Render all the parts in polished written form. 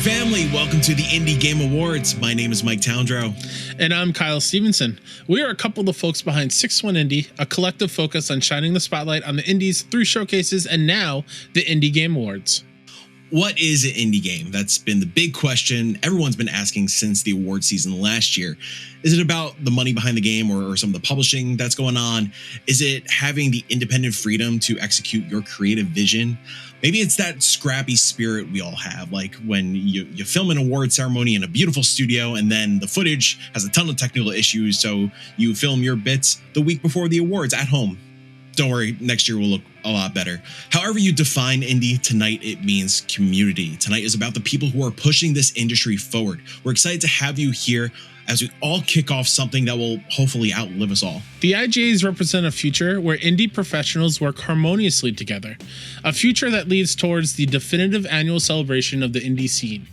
family, welcome to the Indie Game Awards. My name is Mike Towndrow. And I'm Kyle Stevenson. We are a couple of the folks behind 6-1 Indie, a collective focus on shining the spotlight on the indies through showcases and now the Indie Game Awards. What is an indie game? That's been the big question everyone's been asking since the award season last year. Is it about the money behind the game or some of the publishing that's going on? Is it having the independent freedom to execute your creative vision? Maybe it's that scrappy spirit we all have, like when you film an award ceremony in a beautiful studio and then the footage has a ton of technical issues, so you film your bits the week before the awards at home. Don't worry, next year will look a lot better. However you define indie, tonight it means community. Tonight is about the people who are pushing this industry forward. We're excited to have you here as we all kick off something that will hopefully outlive us all. The IGAs represent a future where indie professionals work harmoniously together, a future that leads towards the definitive annual celebration of the indie scene.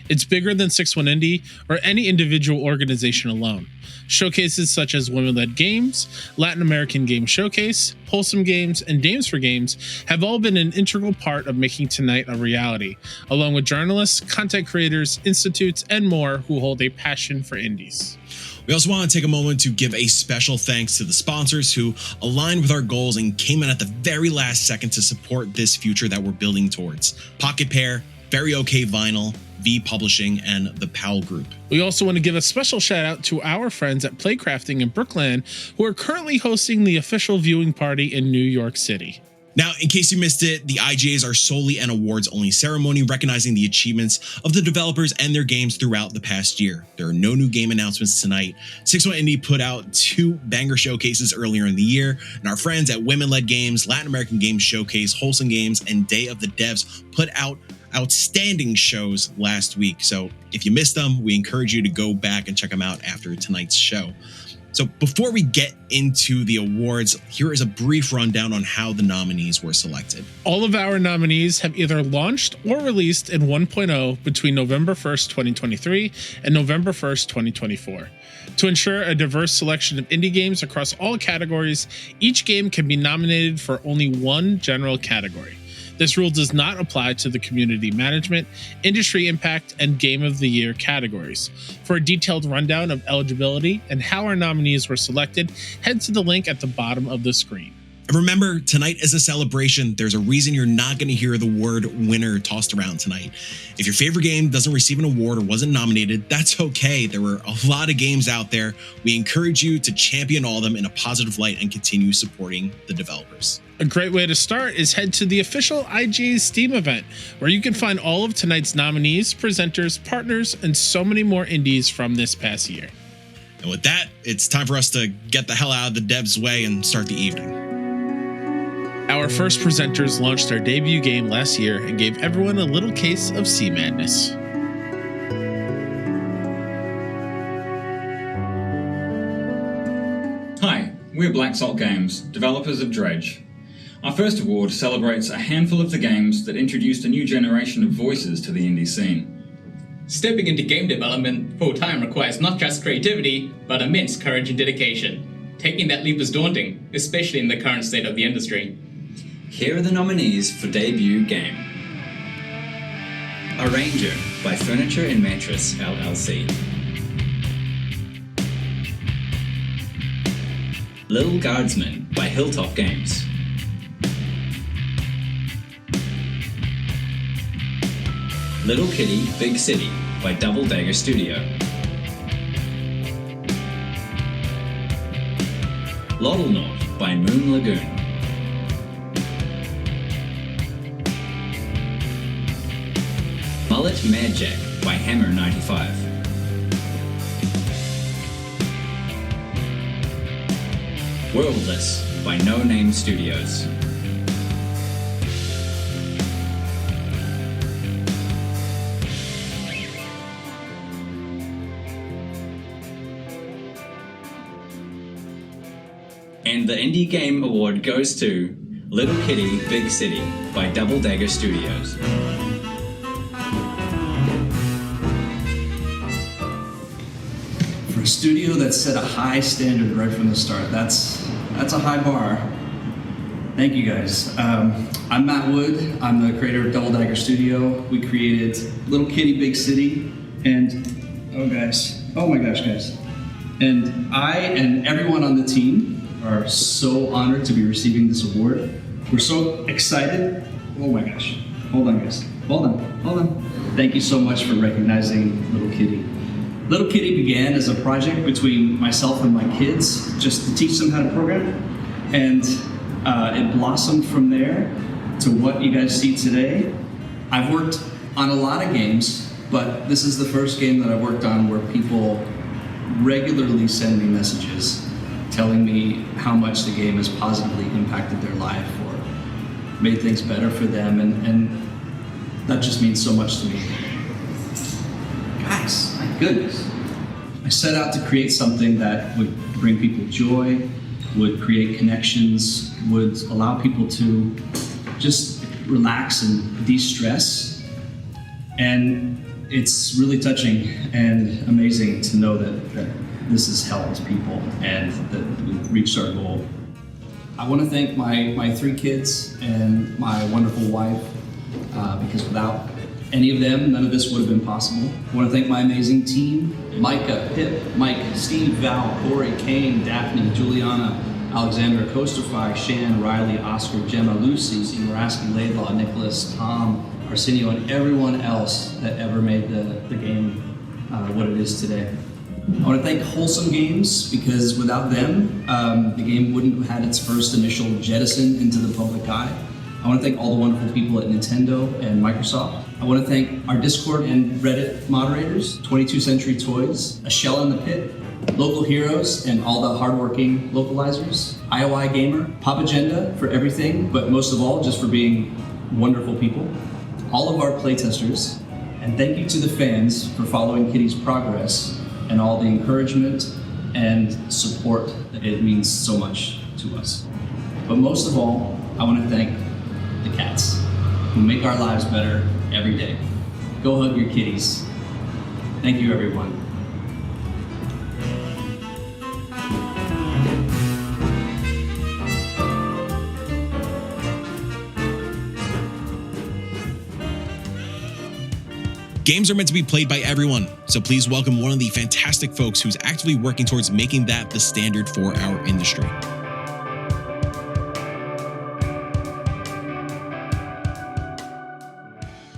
It's bigger than 6-1 Indie or any individual organization alone. Showcases such as Women-Led Games, Latin American Game Showcase, Wholesome Games, and Dames for Games have all been an integral part of making tonight a reality, along with journalists, content creators, institutes, and more who hold a passion for indies. We also want to take a moment to give a special thanks to the sponsors who aligned with our goals and came in at the very last second to support this future that we're building towards. Pocket Pair, Very OK Vinyl, V Publishing, and the Powell Group. We also want to give a special shout out to our friends at Playcrafting in Brookland, who are currently hosting the official viewing party in New York City. Now, in case you missed it, the IGAs are solely an awards-only ceremony recognizing the achievements of the developers and their games throughout the past year. There are no new game announcements tonight. 6-1 Indie put out 2 banger showcases earlier in the year, and our friends at Women-Led Games, Latin American Game Showcase, Wholesome Games, and Day of the Devs put out outstanding shows last week. So if you missed them, we encourage you to go back and check them out after tonight's show. So before we get into the awards, here is a brief rundown on how the nominees were selected. All of our nominees have either launched or released in 1.0 between November 1st, 2023 and November 1st, 2024. To ensure a diverse selection of indie games across all categories, each game can be nominated for only one general category. This rule does not apply to the community management, industry impact, and game of the year categories. For a detailed rundown of eligibility and how our nominees were selected, head to the link at the bottom of the screen. And remember, tonight is a celebration. There's a reason you're not going to hear the word winner tossed around tonight. If your favorite game doesn't receive an award or wasn't nominated, that's okay. There were a lot of games out there. We encourage you to champion all of them in a positive light and continue supporting the developers. A great way to start is head to the official IGA Steam event, where you can find all of tonight's nominees, presenters, partners, and so many more indies from this past year. And with that, it's time for us to get the hell out of the devs' way and start the evening. Our first presenters launched their debut game last year and gave everyone a little case of sea madness. Hi, we're Black Salt Games, developers of Dredge. Our first award celebrates a handful of the games that introduced a new generation of voices to the indie scene. Stepping into game development full-time requires not just creativity, but immense courage and dedication. Taking that leap is daunting, especially in the current state of the industry. Here are the nominees for debut game. Arranger by Furniture and Mattress LLC. Little Guardsman by Hilltop Games. Little Kitty, Big City by Double Dagger Studio. Loddlenaut by Moon Lagoon. Mullet Mad Jack by Hammer 95. Worldless by No Name Studios. And the Indie Game Award goes to Little Kitty, Big City by Double Dagger Studios. For a studio that set a high standard right from the start, that's a high bar. Thank you guys. I'm Matt Wood. I'm the creator of Double Dagger Studio. We created Little Kitty Big City, and oh my gosh, guys. And I and everyone on the team are so honored to be receiving this award. We're so excited. Oh my gosh. Hold on, guys. Hold on. Thank you so much for recognizing Little Kitty. Little Kitty began as a project between myself and my kids, just to teach them how to program. And it blossomed from there to what you guys see today. I've worked on a lot of games, but this is the first game that I've worked on where people regularly send me messages telling me how much the game has positively impacted their life or made things better for them, and that just means so much to me. Guys, my goodness. I set out to create something that would bring people joy, would create connections, would allow people to just relax and de-stress. And it's really touching and amazing to know that this has helped people and that we've reached our goal. I want to thank my 3 kids and my wonderful wife, because without any of them, none of this would have been possible. I want to thank my amazing team, Micah, Pip, Mike, Steve, Val, Corey, Kane, Daphne, Juliana, Alexandra, Coasterfy, Shan, Riley, Oscar, Gemma, Lucy, Muraski, Laidlaw, Nicholas, Tom, Arsenio, and everyone else that ever made the game what it is today. I want to thank Wholesome Games, because without them, the game wouldn't have had its first initial jettison into the public eye. I want to thank all the wonderful people at Nintendo and Microsoft. I want to thank our Discord and Reddit moderators, 22nd Century Toys, A Shell in the Pit, Local Heroes, and all the hardworking localizers, IOI Gamer, Pop Agenda for everything, but most of all, just for being wonderful people, all of our playtesters, and thank you to the fans for following Kitty's progress and all the encouragement and support. It means so much to us. But most of all, I want to thank the cats who make our lives better every day. Go hug your kitties. Thank you, everyone. Games are meant to be played by everyone, so please welcome one of the fantastic folks who's actively working towards making that the standard for our industry.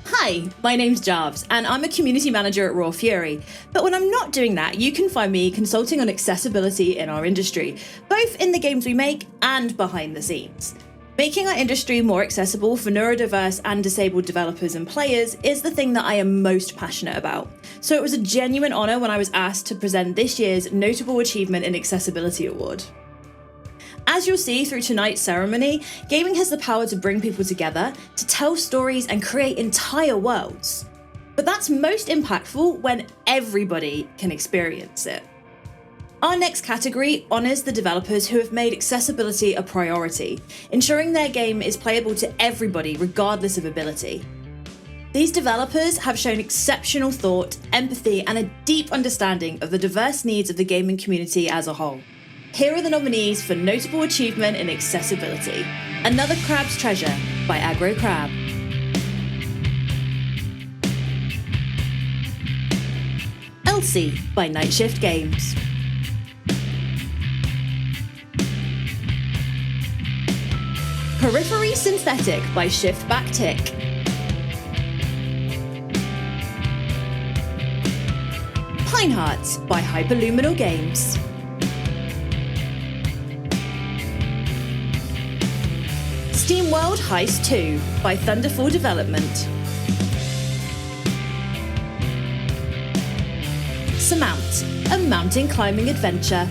Hi, my name's Jarves, and I'm a community manager at Raw Fury. But when I'm not doing that, you can find me consulting on accessibility in our industry, both in the games we make and behind the scenes. Making our industry more accessible for neurodiverse and disabled developers and players is the thing that I am most passionate about. So it was a genuine honour when I was asked to present this year's Notable Achievement in Accessibility Award. As you'll see through tonight's ceremony, gaming has the power to bring people together, to tell stories and create entire worlds. But that's most impactful when everybody can experience it. Our next category honours the developers who have made accessibility a priority, ensuring their game is playable to everybody regardless of ability. These developers have shown exceptional thought, empathy, and a deep understanding of the diverse needs of the gaming community as a whole. Here are the nominees for Notable Achievement in Accessibility. Another Crab's Treasure by Aggro Crab. Elsie by Night Shift Games. Periphery Synthetic by Shift Back Tick. Pine Hearts by Hyperluminal Games. SteamWorld Heist 2 by Thunderfall Development. Surmount, a mountain climbing adventure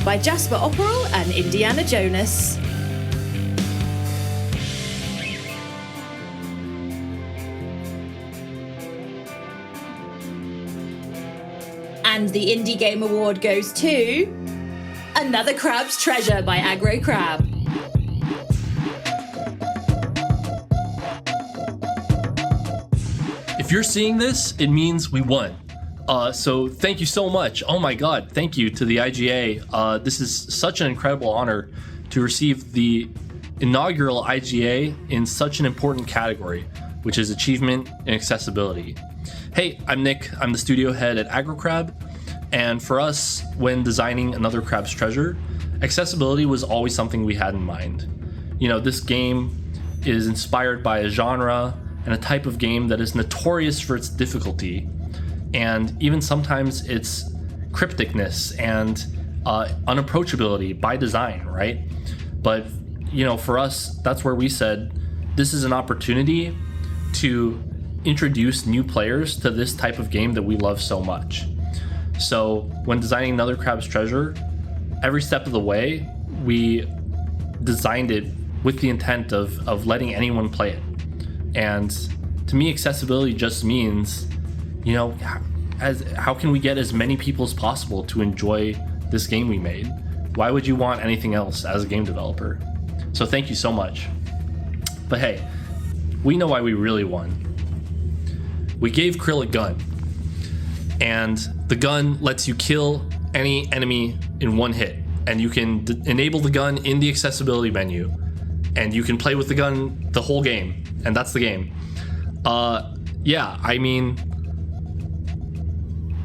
by Jasper Opperl and Indiana Jonas. And the Indie Game Award goes to Another Crab's Treasure by Aggro Crab. If you're seeing this, it means we won. So thank you so much. Oh my God, thank you to the IGA. This is such an incredible honor to receive the inaugural IGA in such an important category, which is achievement and accessibility. Hey, I'm Nick. I'm the studio head at AgroCrab, and for us, when designing Another Crab's Treasure, accessibility was always something we had in mind. This game is inspired by a genre and a type of game that is notorious for its difficulty, and even sometimes its crypticness and unapproachability by design, right? But for us, that's where we said this is an opportunity to introduce new players to this type of game that we love so much. So when designing Another Crab's Treasure, every step of the way, we designed it with the intent of letting anyone play it. And to me, accessibility just means, how can we get as many people as possible to enjoy this game we made? Why would you want anything else as a game developer? So thank you so much. But hey, we know why we really won. We gave Krill a gun, and the gun lets you kill any enemy in one hit, and you can enable the gun in the accessibility menu, and you can play with the gun the whole game, and that's the game.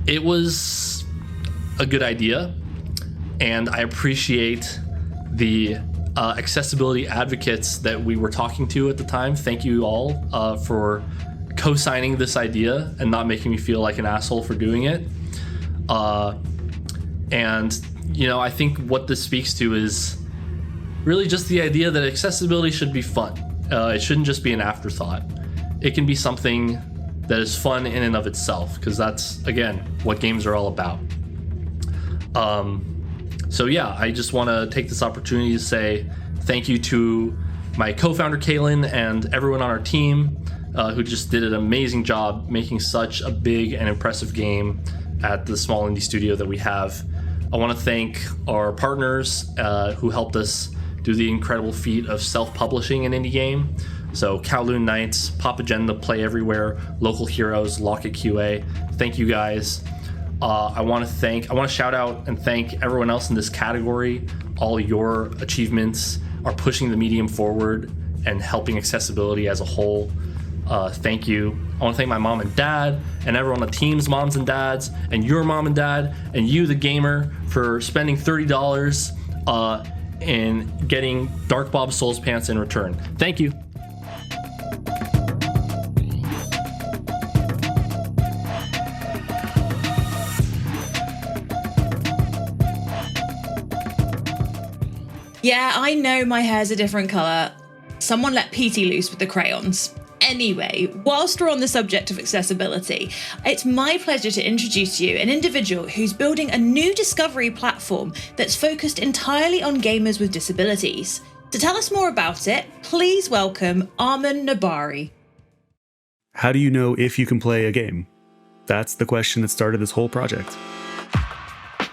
It was a good idea, and I appreciate the accessibility advocates that we were talking to at the time. Thank you all for co-signing this idea and not making me feel like an asshole for doing it. I think what this speaks to is really just the idea that accessibility should be fun. It shouldn't just be an afterthought. It can be something that is fun in and of itself, because that's, again, what games are all about. I just want to take this opportunity to say thank you to my co-founder Kaylin and everyone on our team who just did an amazing job making such a big and impressive game at the small indie studio that we have. I want to thank our partners who helped us do the incredible feat of self-publishing an indie game. So Kowloon Knights, Pop Agenda, Play Everywhere, Local Heroes, Locket QA. Thank you guys. I want to shout out and thank everyone else in this category. All your achievements are pushing the medium forward and helping accessibility as a whole. Thank you. I want to thank my mom and dad and everyone on the team's moms and dads and your mom and dad and you, the gamer, for spending $30 and getting Dark Bob Souls Pants in return. Thank you. Yeah, I know my hair's a different colour. Someone let Petey loose with the crayons. Anyway, whilst we're on the subject of accessibility, it's my pleasure to introduce you an individual who's building a new discovery platform that's focused entirely on gamers with disabilities. To tell us more about it, please welcome Arman Nabari. How do you know if you can play a game? That's the question that started this whole project.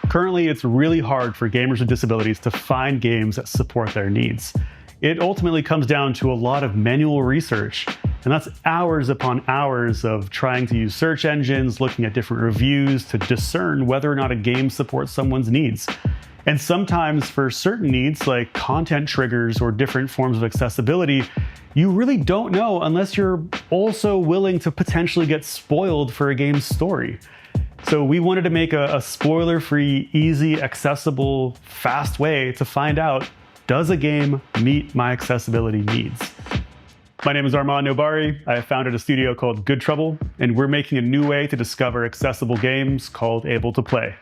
Currently, it's really hard for gamers with disabilities to find games that support their needs. It ultimately comes down to a lot of manual research, and that's hours upon hours of trying to use search engines, looking at different reviews to discern whether or not a game supports someone's needs. And sometimes for certain needs, like content triggers or different forms of accessibility, you really don't know unless you're also willing to potentially get spoiled for a game's story. So we wanted to make a spoiler-free, easy, accessible, fast way to find out, does a game meet my accessibility needs? My name is Arman Nobari. I have founded a studio called Good Trouble, and we're making a new way to discover accessible games called Able to Play.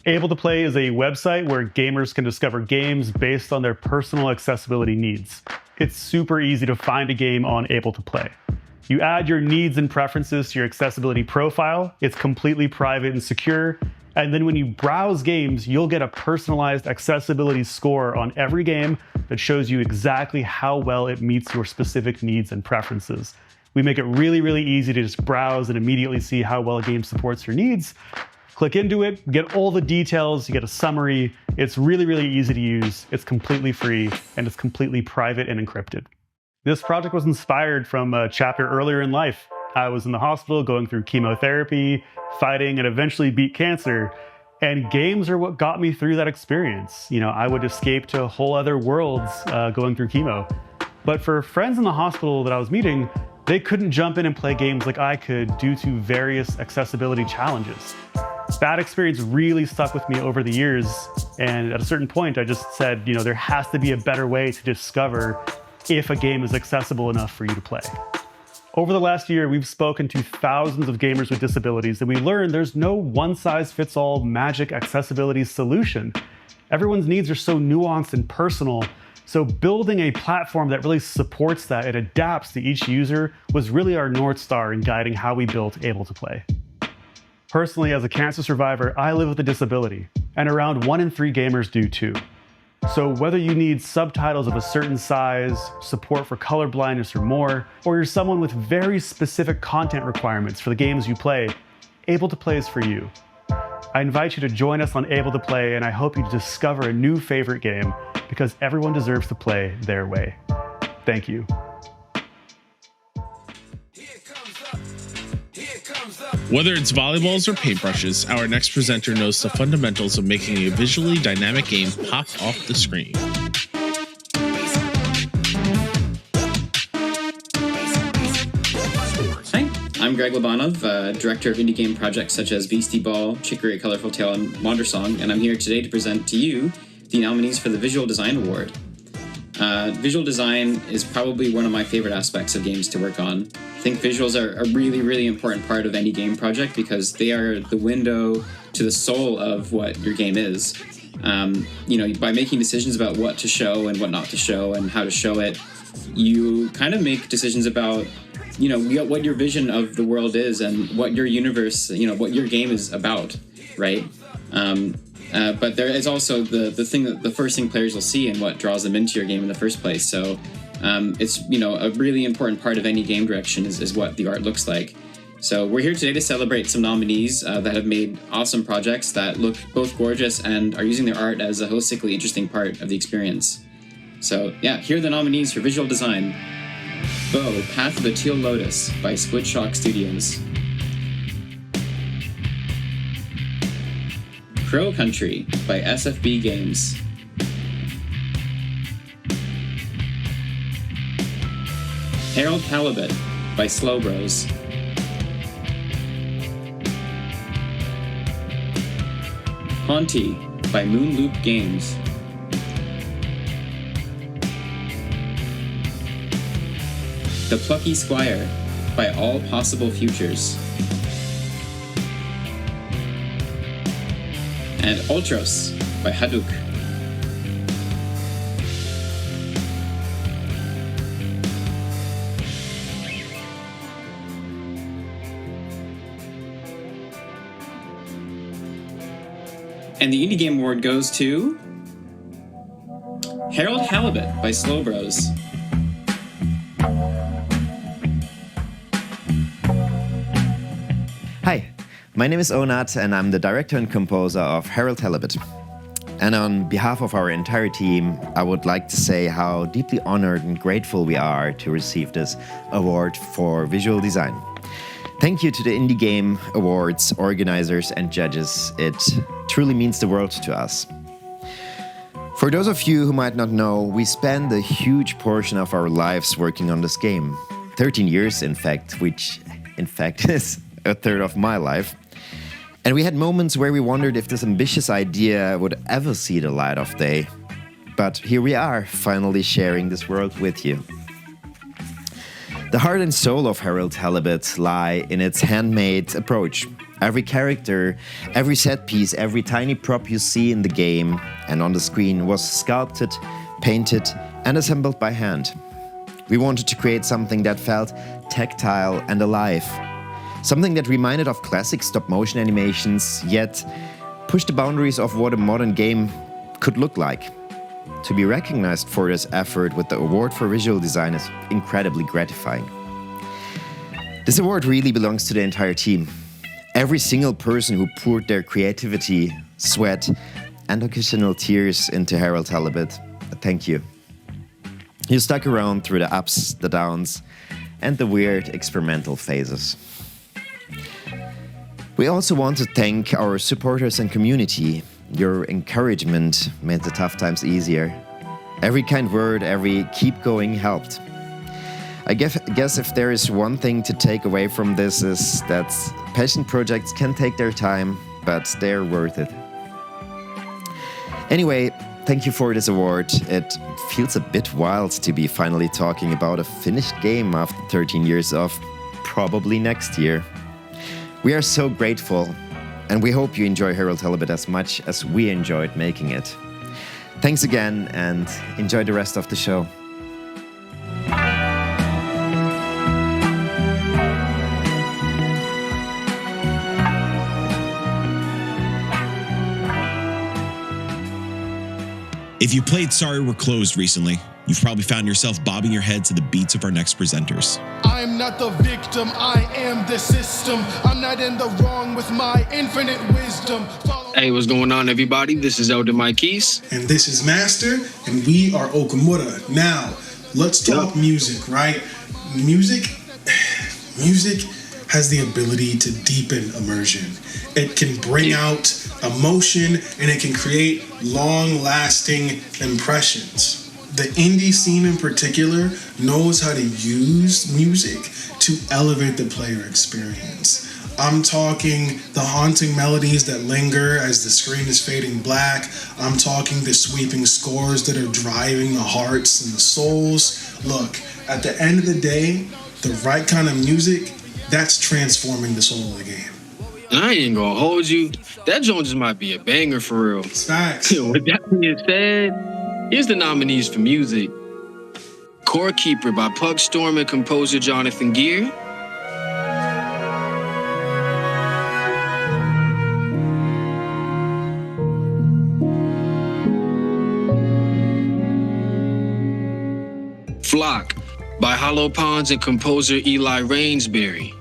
Able to Play is a website where gamers can discover games based on their personal accessibility needs. It's super easy to find a game on Able to Play. You add your needs and preferences to your accessibility profile. It's completely private and secure. And then when you browse games, you'll get a personalized accessibility score on every game that shows you exactly how well it meets your specific needs and preferences. We make it really, really easy to just browse and immediately see how well a game supports your needs. Click into it, get all the details, you get a summary. It's really, really easy to use. It's completely free, and it's completely private and encrypted. This project was inspired from a chapter earlier in life. I was in the hospital going through chemotherapy, fighting, and eventually beat cancer. And games are what got me through that experience. I would escape to whole other worlds going through chemo. But for friends in the hospital that I was meeting, they couldn't jump in and play games like I could due to various accessibility challenges. That experience really stuck with me over the years. And at a certain point, I just said, there has to be a better way to discover if a game is accessible enough for you to play. Over the last year, we've spoken to thousands of gamers with disabilities, and we learned there's no one-size-fits-all magic accessibility solution. Everyone's needs are so nuanced and personal, so building a platform that really supports that and adapts to each user was really our North Star in guiding how we built Able to Play. Personally, as a cancer survivor, I live with a disability, and around 1 in 3 gamers do too. So whether you need subtitles of a certain size, support for color blindness or more, or you're someone with very specific content requirements for the games you play, Able to Play is for you. I invite you to join us on Able to Play, and I hope you discover a new favorite game, because everyone deserves to play their way. Thank you. Whether it's volleyballs or paintbrushes, our next presenter knows the fundamentals of making a visually dynamic game pop off the screen. Hi, I'm Greg Labanov, director of indie game projects such as Beastie Ball, Chicory, Colorful Tale, and Wandersong, and I'm here today to present to you the nominees for the Visual Design Award. Visual design is probably one of my favorite aspects of games to work on. I think visuals are a really, really important part of any game project because they are the window to the soul of what your game is. By making decisions about what to show and what not to show and how to show it, you kind of make decisions about, what your vision of the world is and what your universe, what your game is about, right? But there is also the first thing players will see and what draws them into your game in the first place. So it's a really important part of any game direction is what the art looks like. So we're here today to celebrate some nominees that have made awesome projects that look both gorgeous and are using their art as a holistically interesting part of the experience. So yeah, here are the nominees for visual design. Bo, Path of the Teal Lotus by Squid Shock Studios. Crow Country by SFB Games. Harold Halibut by Slow Bros. Haunty by Moonloop Games. The Plucky Squire by All Possible Futures. And Ultros by Haduk. And the Indie Game Award goes to Harold Halibut by Slow Bros. Hi, my name is Onat and I'm the director and composer of Harold Halibut. And on behalf of our entire team, I would like to say how deeply honored and grateful we are to receive this award for visual design. Thank you to the Indie Game Awards organizers and judges. It truly means the world to us. For those of you who might not know, we spend a huge portion of our lives working on this game. 13 years, in fact, which in fact is a third of my life. And we had moments where we wondered if this ambitious idea would ever see the light of day. But here we are, finally sharing this world with you. The heart and soul of Harold Halibut lie in its handmade approach. Every character, every set piece, every tiny prop you see in the game and on the screen was sculpted, painted, and assembled by hand. We wanted to create something that felt tactile and alive. Something that reminded of classic stop-motion animations, yet pushed the boundaries of what a modern game could look like. To be recognized for this effort with the award for visual design is incredibly gratifying. This award really belongs to the entire team. Every single person who poured their creativity, sweat, and occasional tears into Harold Halibut, thank you. You stuck around through the ups, the downs, and the weird experimental phases. We also want to thank our supporters and community. Your encouragement made the tough times easier. Every kind word, every keep going helped. I guess if there is one thing to take away from this is that passion projects can take their time, but they're worth it. Anyway, thank you for this award. It feels a bit wild to be finally talking about a finished game after 13 years of probably next year. We are so grateful, and we hope you enjoy Herald Halibut as much as we enjoyed making it. Thanks again, and enjoy the rest of the show. If you played Sorry We're Closed recently, you've probably found yourself bobbing your head to the beats of our next presenters. I'm not the victim, I am the system. I'm not in the wrong with my infinite wisdom. Hey, what's going on, everybody? This is Elder Mikees. And this is Master, and we are Okamura. Now, let's talk music, right? Music has the ability to deepen immersion. It can bring out emotion, and it can create long-lasting impressions. The indie scene in particular knows how to use music to elevate the player experience. I'm talking the haunting melodies that linger as the screen is fading black. I'm talking the sweeping scores that are driving the hearts and the souls. Look, at the end of the day, the right kind of music, that's transforming the soul of the game. I ain't gonna hold you. That joint just might be a banger for real. Facts. With that being said, here's the nominees for music. Core Keeper by Pug Storm and composer Jonathan Gear. Flock by Hollow Ponds and composer Eli Rainsbury.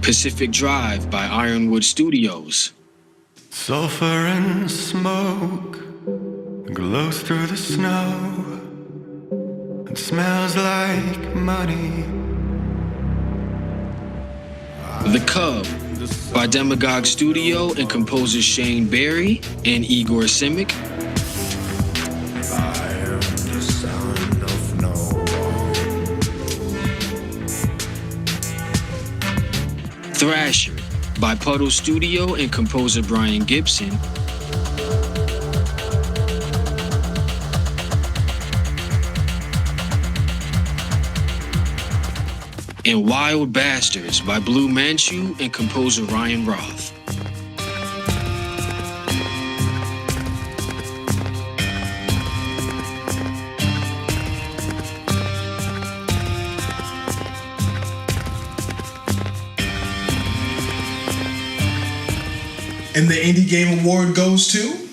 Pacific Drive by Ironwood Studios. Sulfur and smoke glows through the snow and smells like money. The Cub by Demagogue Studio and composers Shane Barry and Igor Simic. Thrasher by Puddle Studio and composer Brian Gibson. And Wild Bastards by Blue Manchu and composer Ryan Roth. And the Indie Game Award goes to?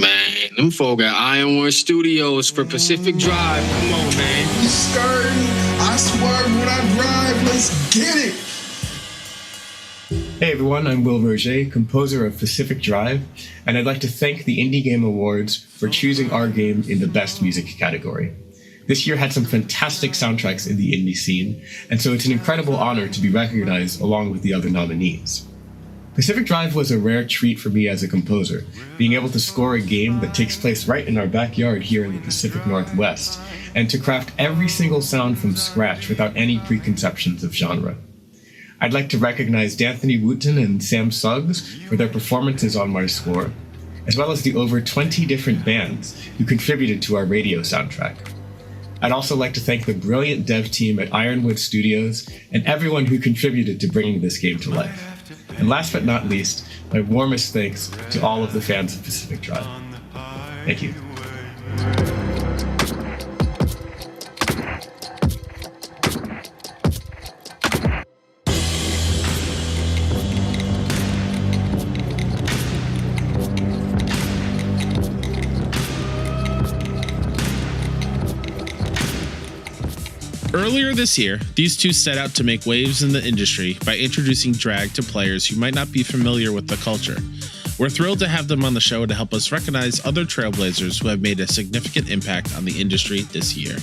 Man, them folk at Ironwood Studios for Pacific Drive. Come on, man. You skirting, I swerve when I drive, let's get it. Hey everyone, I'm Will Roger, composer of Pacific Drive, and I'd like to thank the Indie Game Awards for choosing our game in the Best Music category. This year had some fantastic soundtracks in the indie scene, and so it's an incredible honor to be recognized along with the other nominees. Pacific Drive was a rare treat for me as a composer, being able to score a game that takes place right in our backyard here in the Pacific Northwest, and to craft every single sound from scratch without any preconceptions of genre. I'd like to recognize D'Anthony Wooten and Sam Suggs for their performances on my score, as well as the over 20 different bands who contributed to our radio soundtrack. I'd also like to thank the brilliant dev team at Ironwood Studios and everyone who contributed to bringing this game to life. And last but not least, my warmest thanks to all of the fans of Pacific Drive. Thank you. Earlier this year, these two set out to make waves in the industry by introducing drag to players who might not be familiar with the culture. We're thrilled to have them on the show to help us recognize other trailblazers who have made a significant impact on the industry this year.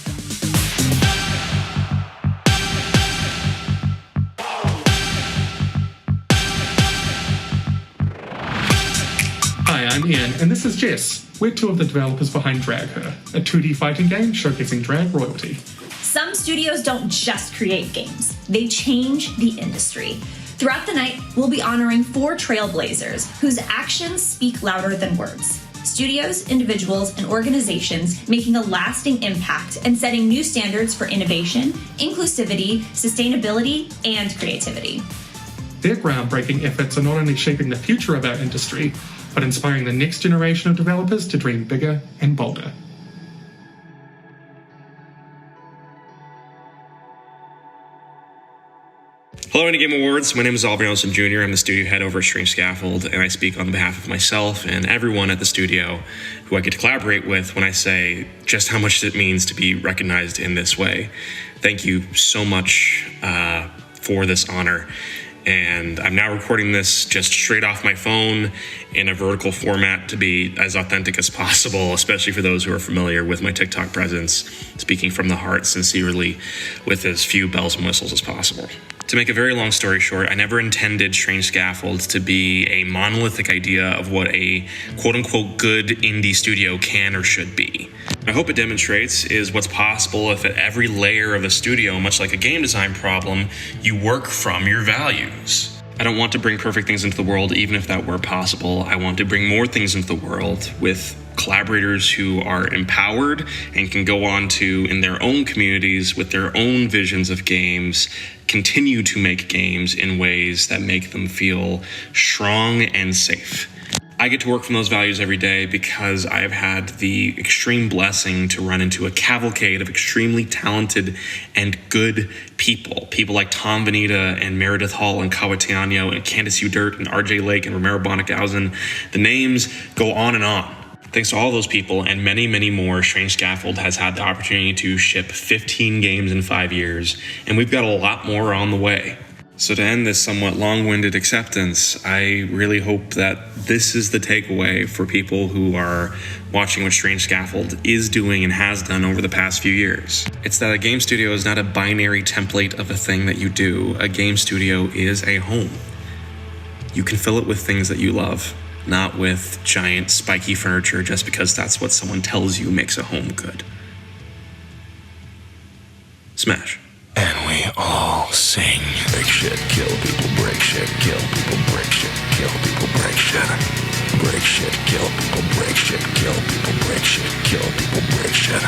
Hi, I'm Ian, and this is Jess. We're two of the developers behind Drag Her, a 2D fighting game showcasing drag royalty. Some studios don't just create games, they change the industry. Throughout the night, we'll be honoring 4 trailblazers whose actions speak louder than words. Studios, individuals, and organizations making a lasting impact and setting new standards for innovation, inclusivity, sustainability, and creativity. Their groundbreaking efforts are not only shaping the future of our industry, but inspiring the next generation of developers to dream bigger and bolder. Hello, Indie Game Awards. My name is Aubrey Nelson Jr. I'm the studio head over at Strange Scaffold, and I speak on behalf of myself and everyone at the studio who I get to collaborate with when I say just how much it means to be recognized in this way. Thank you so much for this honor. And I'm now recording this just straight off my phone in a vertical format to be as authentic as possible, especially for those who are familiar with my TikTok presence, speaking from the heart sincerely with as few bells and whistles as possible. To make a very long story short, I never intended Strange Scaffold to be a monolithic idea of what a quote-unquote good indie studio can or should be. I hope it demonstrates is what's possible if at every layer of a studio, much like a game design problem, you work from your values. I don't want to bring perfect things into the world, even if that were possible. I want to bring more things into the world with collaborators who are empowered and can go on to, in their own communities, with their own visions of games, continue to make games in ways that make them feel strong and safe. I get to work from those values every day because I have had the extreme blessing to run into a cavalcade of extremely talented and good people. People like Tom Veneta and Meredith Hall and Kawatiano and Candice Udert and RJ Lake and Romero Bonacausen. The names go on and on. Thanks to all those people and many, many more, Strange Scaffold has had the opportunity to ship 15 games in 5 years, and we've got a lot more on the way. So to end this somewhat long-winded acceptance, I really hope that this is the takeaway for people who are watching what Strange Scaffold is doing and has done over the past few years. It's that a game studio is not a binary template of a thing that you do. A game studio is a home. You can fill it with things that you love, not with giant spiky furniture just because that's what someone tells you makes a home good. Smash. And we all sing. Break shit, kill people, break shit, kill people, break shit, kill people, break shit. Break shit, kill people, break shit, kill people, break shit, kill people, break shit.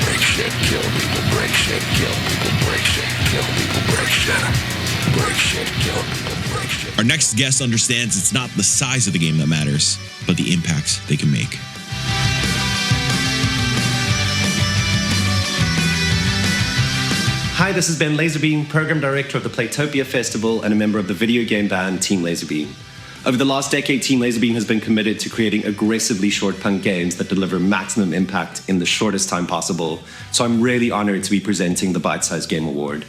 Break shit, kill people, break shit, kill people, break shit, kill people, break shit. Break shit, kill people, break shit. Our next guest understands it's not the size of the game that matters, but the impacts they can make. Hi, this is Ben Laserbeam, Program Director of the Playtopia Festival and a member of the video game band Team Laserbeam. Over the last decade, Team Laserbeam has been committed to creating aggressively short punk games that deliver maximum impact in the shortest time possible, so I'm really honored to be presenting the Bite Size Game Award.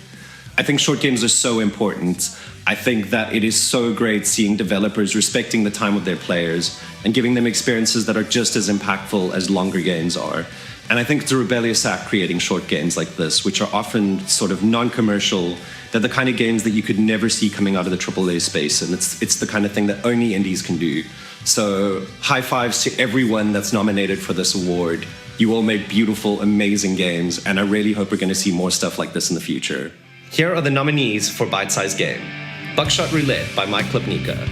I think short games are so important. I think that it is so great seeing developers respecting the time of their players and giving them experiences that are just as impactful as longer games are. And I think it's a rebellious act creating short games like this, which are often sort of non-commercial. They're the kind of games that you could never see coming out of the AAA space, and it's the kind of thing that only indies can do. So high fives to everyone that's nominated for this award. You all made beautiful, amazing games, and I really hope we're going to see more stuff like this in the future. Here are the nominees for Bite Size Game. Buckshot Roulette by Mike Plopnica.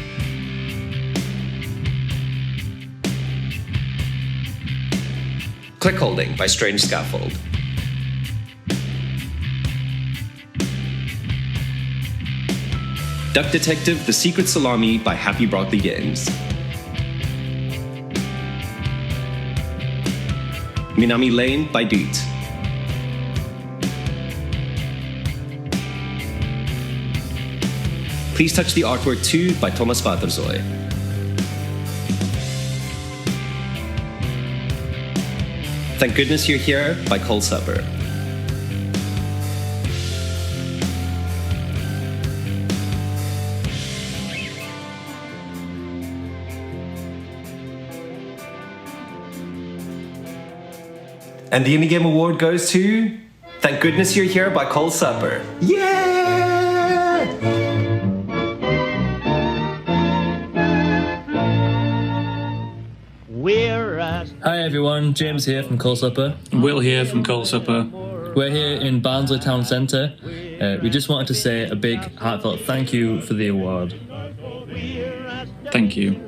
Click Holding by Strange Scaffold. Duck Detective: The Secret Salami by Happy Broadly Games. Minami Lane by Doot. Please Touch the Artwork 2 by Thomas Vaterzoy. Thank Goodness You're Here by Cole Supper. And the Indie Game Award goes to Thank Goodness You're Here by Cold Supper. Yeah! Hi everyone, James here from Cold Supper. Will here from Cold Supper. We're here in Barnsley Town Centre. We just wanted to say a big heartfelt thank you for the award. Thank you.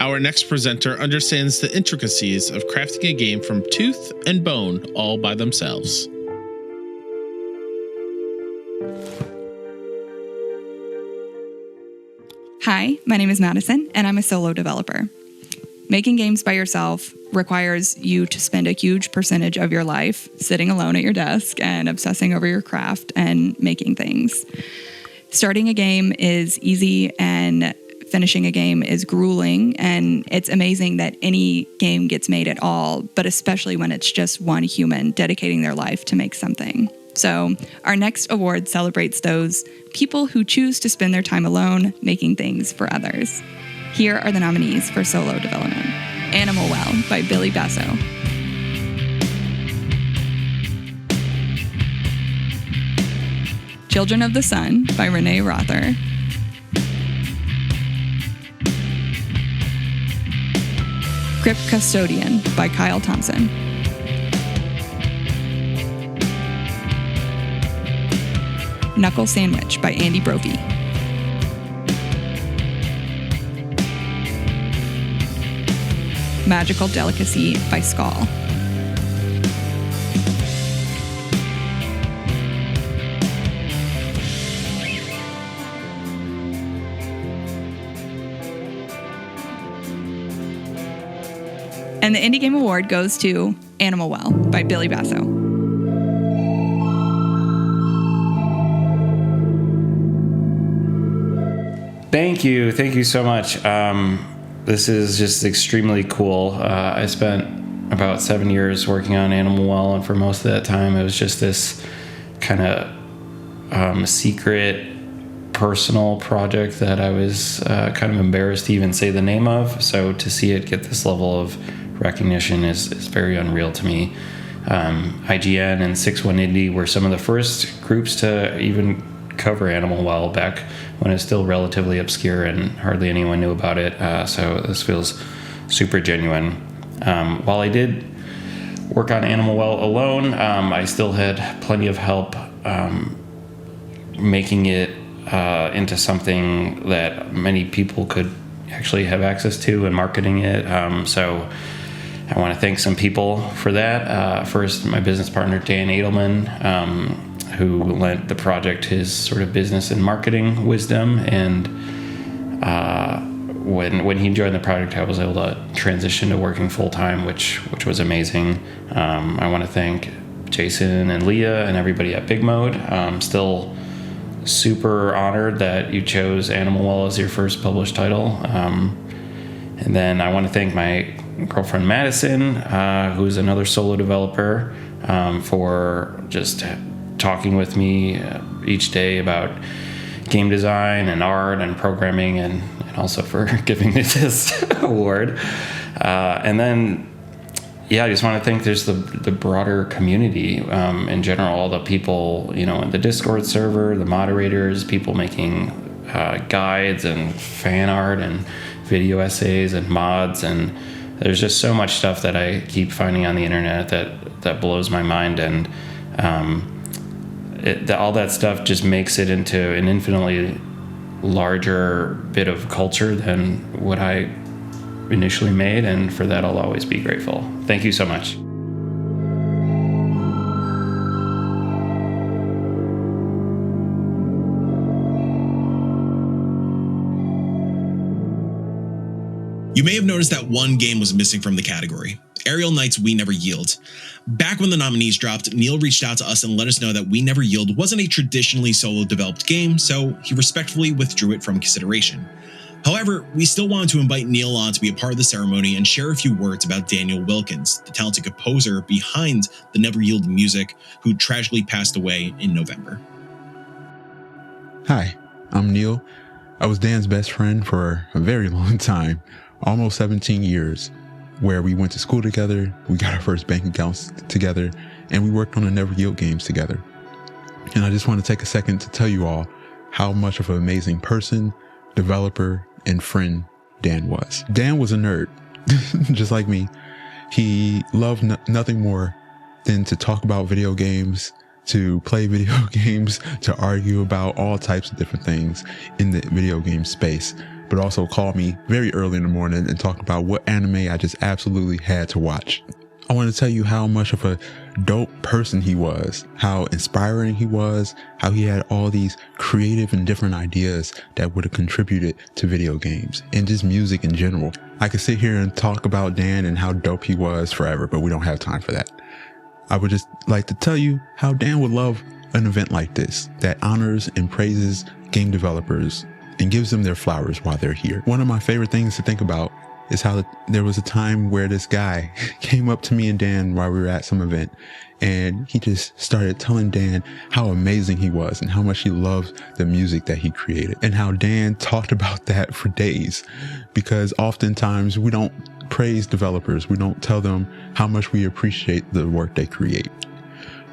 Our next presenter understands the intricacies of crafting a game from tooth and bone all by themselves. Hi, my name is Madison, and I'm a solo developer. Making games by yourself requires you to spend a huge percentage of your life sitting alone at your desk and obsessing over your craft and making things. Starting a game is easy and finishing a game is grueling, and it's amazing that any game gets made at all, but especially when it's just one human dedicating their life to make something. So our next award celebrates those people who choose to spend their time alone making things for others. Here are the nominees for solo development. Animal Well by Billy Basso. Children of the Sun by Renee Rother. Crypt Custodian by Kyle Thompson. Knuckle Sandwich by Andy Brophy. Magical Delicacy by Skull. And the Indie Game Award goes to Animal Well by Billy Basso. Thank you so much. This is just extremely cool. I spent about 7 years working on Animal Well, and for most of that time it was just this kind of secret personal project that I was kind of embarrassed to even say the name of. So to see it get this level of recognition is very unreal to me. IGN and 6-1 Indie were some of the first groups to even cover Animal Well back when it was still relatively obscure and hardly anyone knew about it. So this feels super genuine. While I did work on Animal Well alone, I still had plenty of help making it into something that many people could actually have access to and marketing it. So I want to thank some people for that. First, my business partner, Dan Edelman, who lent the project his sort of business and marketing wisdom. And when he joined the project, I was able to transition to working full-time, which was amazing. I want to thank Jason and Leah and everybody at Big Mode. I'm still super honored that you chose Animal Well as your first published title. And then I want to thank my girlfriend Madison, who's another solo developer, for just talking with me each day about game design and art and programming, and also for giving me this award. And then, I just want to thank the broader community in general, all the people, in the Discord server, the moderators, people making guides and fan art and video essays and mods, and there's just so much stuff that I keep finding on the internet that blows my mind, and all that stuff just makes it into an infinitely larger bit of culture than what I initially made, and for that I'll always be grateful. Thank you so much. You may have noticed that one game was missing from the category, Aerial Knight's We Never Yield. Back when the nominees dropped, Neil reached out to us and let us know that We Never Yield wasn't a traditionally solo developed game, so he respectfully withdrew it from consideration. However, we still wanted to invite Neil on to be a part of the ceremony and share a few words about Daniel Wilkins, the talented composer behind the Never Yield music, who tragically passed away in November. Hi, I'm Neil. I was Dan's best friend for a very long time, almost 17 years, where we went to school together, we got our first bank accounts together, and we worked on the Never Yield games together. And I just want to take a second to tell you all how much of an amazing person, developer, and friend Dan was. Dan was a nerd, just like me. He loved nothing more than to talk about video games, to play video games, to argue about all types of different things in the video game space, but also call me very early in the morning and talk about what anime I just absolutely had to watch. I want to tell you how much of a dope person he was, how inspiring he was, how he had all these creative and different ideas that would have contributed to video games and just music in general. I could sit here and talk about Dan and how dope he was forever, but we don't have time for that. I would just like to tell you how Dan would love an event like this that honors and praises game developers and gives them their flowers while they're here. One of my favorite things to think about is how there was a time where this guy came up to me and Dan while we were at some event, and he just started telling Dan how amazing he was and how much he loved the music that he created, and how Dan talked about that for days, because oftentimes we don't praise developers. We don't tell them how much we appreciate the work they create.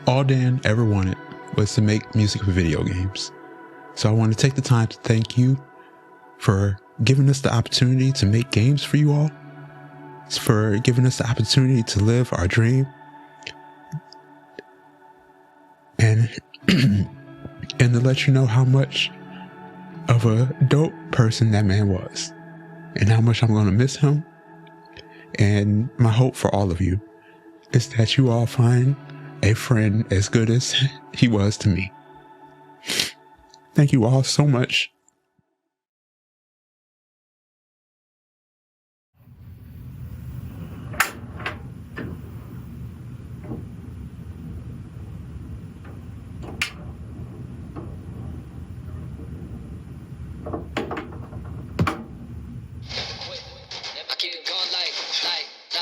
All Dan ever wanted was to make music for video games. So I want to take the time to thank you for giving us the opportunity to make games for you all, for giving us the opportunity to live our dream, and and to let you know how much of a dope person that man was and how much I'm going to miss him. And my hope for all of you is that you all find a friend as good as he was to me. Thank you all so much.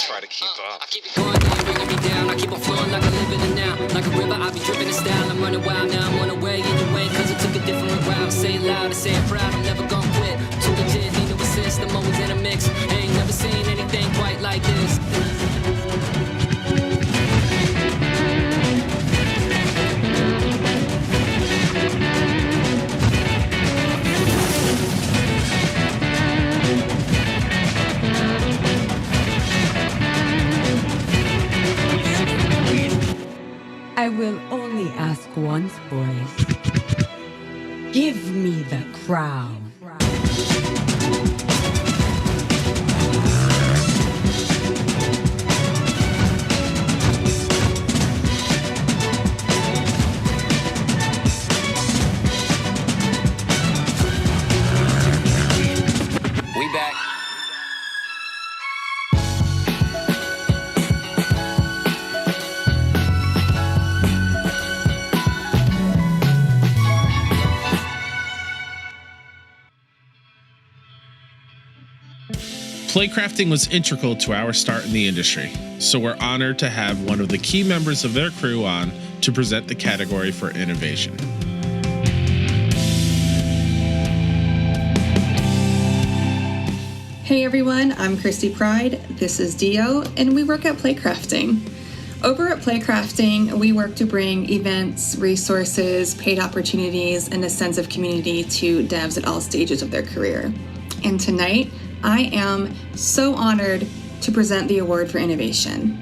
Try to keep up. I keep it going, now bringing me down. I keep on flowing like I live in it now. Like a river, I be dripping in style. I'm running wild now, I'm on the way in your way, cause it took a different route. Say it loud and say it proud, I'm never gonna quit. Too legit, need to assist, I'm always in a mix. Ain't never seen anything quite like this. I will only ask once, boys. Give me the crown. We back. Playcrafting was integral to our start in the industry, so we're honored to have one of the key members of their crew on to present the category for innovation. Hey everyone, I'm Christy Pride, this is Dio, and we work at Playcrafting. Over at Playcrafting, we work to bring events, resources, paid opportunities, and a sense of community to devs at all stages of their career. And tonight, I am so honored to present the award for innovation.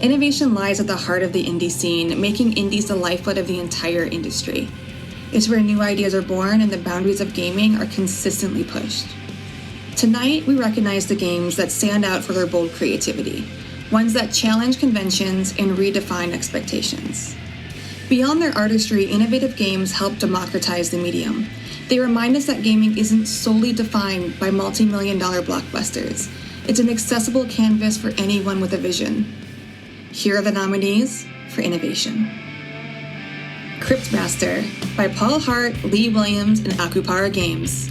Innovation lies at the heart of the indie scene, making indies the lifeblood of the entire industry. It's where new ideas are born and the boundaries of gaming are consistently pushed. Tonight, we recognize the games that stand out for their bold creativity, ones that challenge conventions and redefine expectations. Beyond their artistry, innovative games help democratize the medium. They remind us that gaming isn't solely defined by multi-million-dollar blockbusters. It's an accessible canvas for anyone with a vision. Here are the nominees for innovation. Cryptmaster by Paul Hart, Lee Williams, and Akupara Games.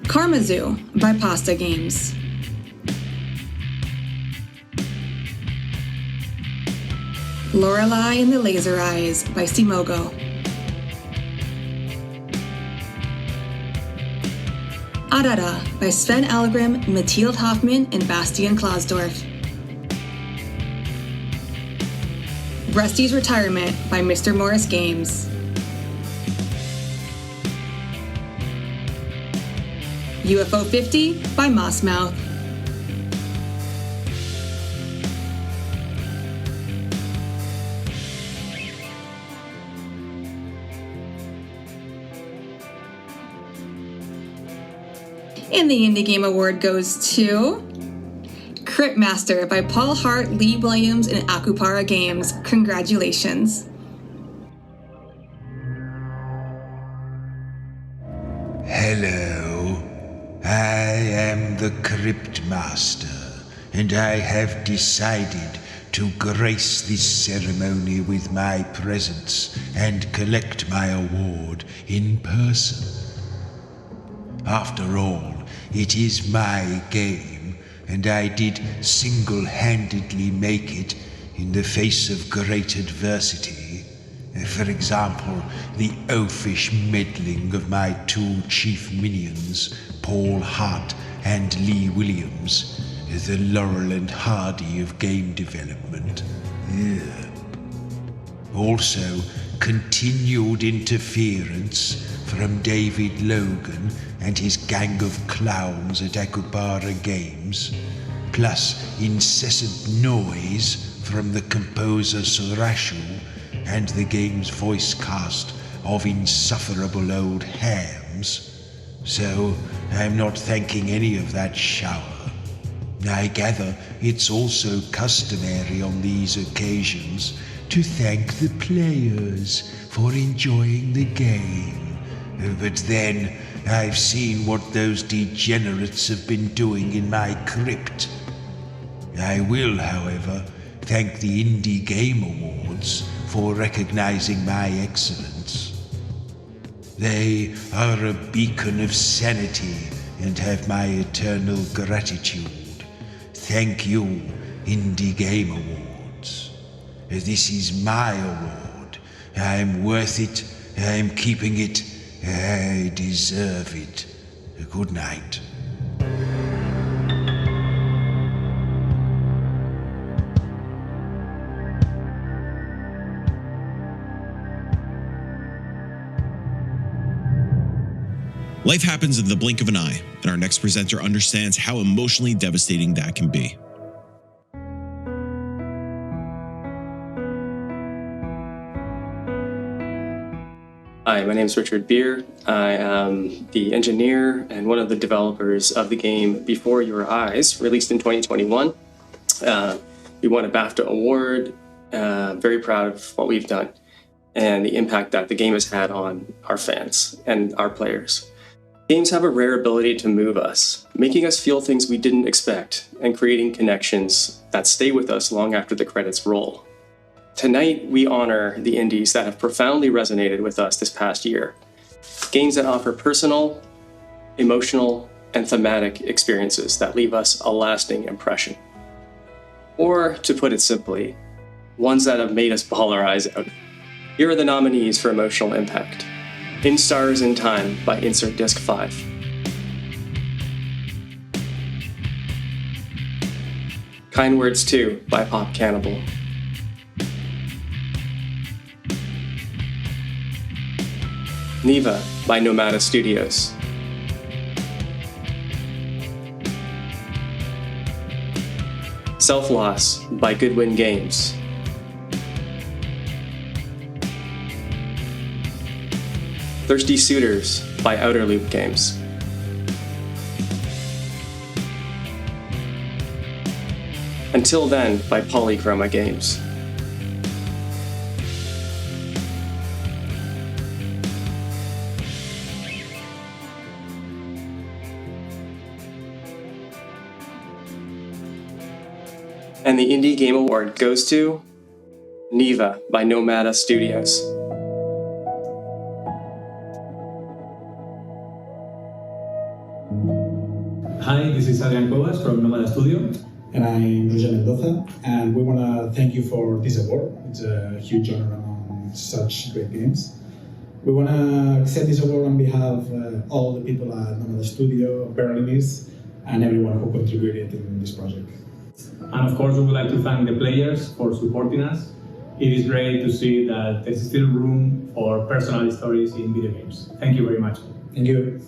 Karmazoo by Pasta Games. Lorelei and the Laser Eyes by Simogo. Arara by Sven Algrim, Mathilde Hoffmann, and Bastian Klausdorf. Rusty's Retirement by Mr. Morris Games. UFO 50 by Mossmouth. And the Indie Game Award goes to Crypt Master by Paul Hart, Lee Williams, and Akupara Games. Congratulations. Hello, I am the Crypt Master, and I have decided to grace this ceremony with my presence and collect my award in person. After all, it is my game, and I did single-handedly make it in the face of great adversity. For example, the oafish meddling of my two chief minions, Paul Hart and Lee Williams, the Laurel and Hardy of game development. Also, continued interference from David Logan and his gang of clowns at Akupara Games, plus incessant noise from the composer Surashu and the game's voice cast of insufferable old hams. So I'm not thanking any of that shower. I gather it's also customary on these occasions to thank the players for enjoying the game. But then I've seen what those degenerates have been doing in my crypt. I will, however, thank the Indie Game Awards for recognizing my excellence. They are a beacon of sanity and have my eternal gratitude. Thank you, Indie Game Awards. This is my award. I'm worth it. I'm keeping it. I deserve it. Good night. Life happens in the blink of an eye, and our next presenter understands how emotionally devastating that can be. Hi, my name is Richard Beer. I am the engineer and one of the developers of the game Before Your Eyes, released in 2021. We won a BAFTA award. Very proud of what we've done and the impact that the game has had on our fans and our players. Games have a rare ability to move us, making us feel things we didn't expect and creating connections that stay with us long after the credits roll. Tonight, we honor the indies that have profoundly resonated with us this past year. Games that offer personal, emotional, and thematic experiences that leave us a lasting impression. Or, to put it simply, ones that have made us bawl our eyes out. Here are the nominees for emotional impact. In Stars in Time by Insert Disc 5. Kind Words 2 by Pop Cannibal. Neva by Nomada Studios. Self-Loss by Goodwin Games. Thirsty Suitors by Outer Loop Games. Until Then by Polychroma Games. And the Indie Game Award goes to Neva by Nomada Studios. Hi, this is Adrian Covas from Nomada Studio. And I'm Roger Mendoza, and we want to thank you for this award. It's a huge honor among such great games. We want to accept this award on behalf of all the people at Nomada Studio, Berlinese, and everyone who contributed in this project. And of course, we would like to thank the players for supporting us. It is great to see that there's still room for personal stories in video games. Thank you very much. Thank you.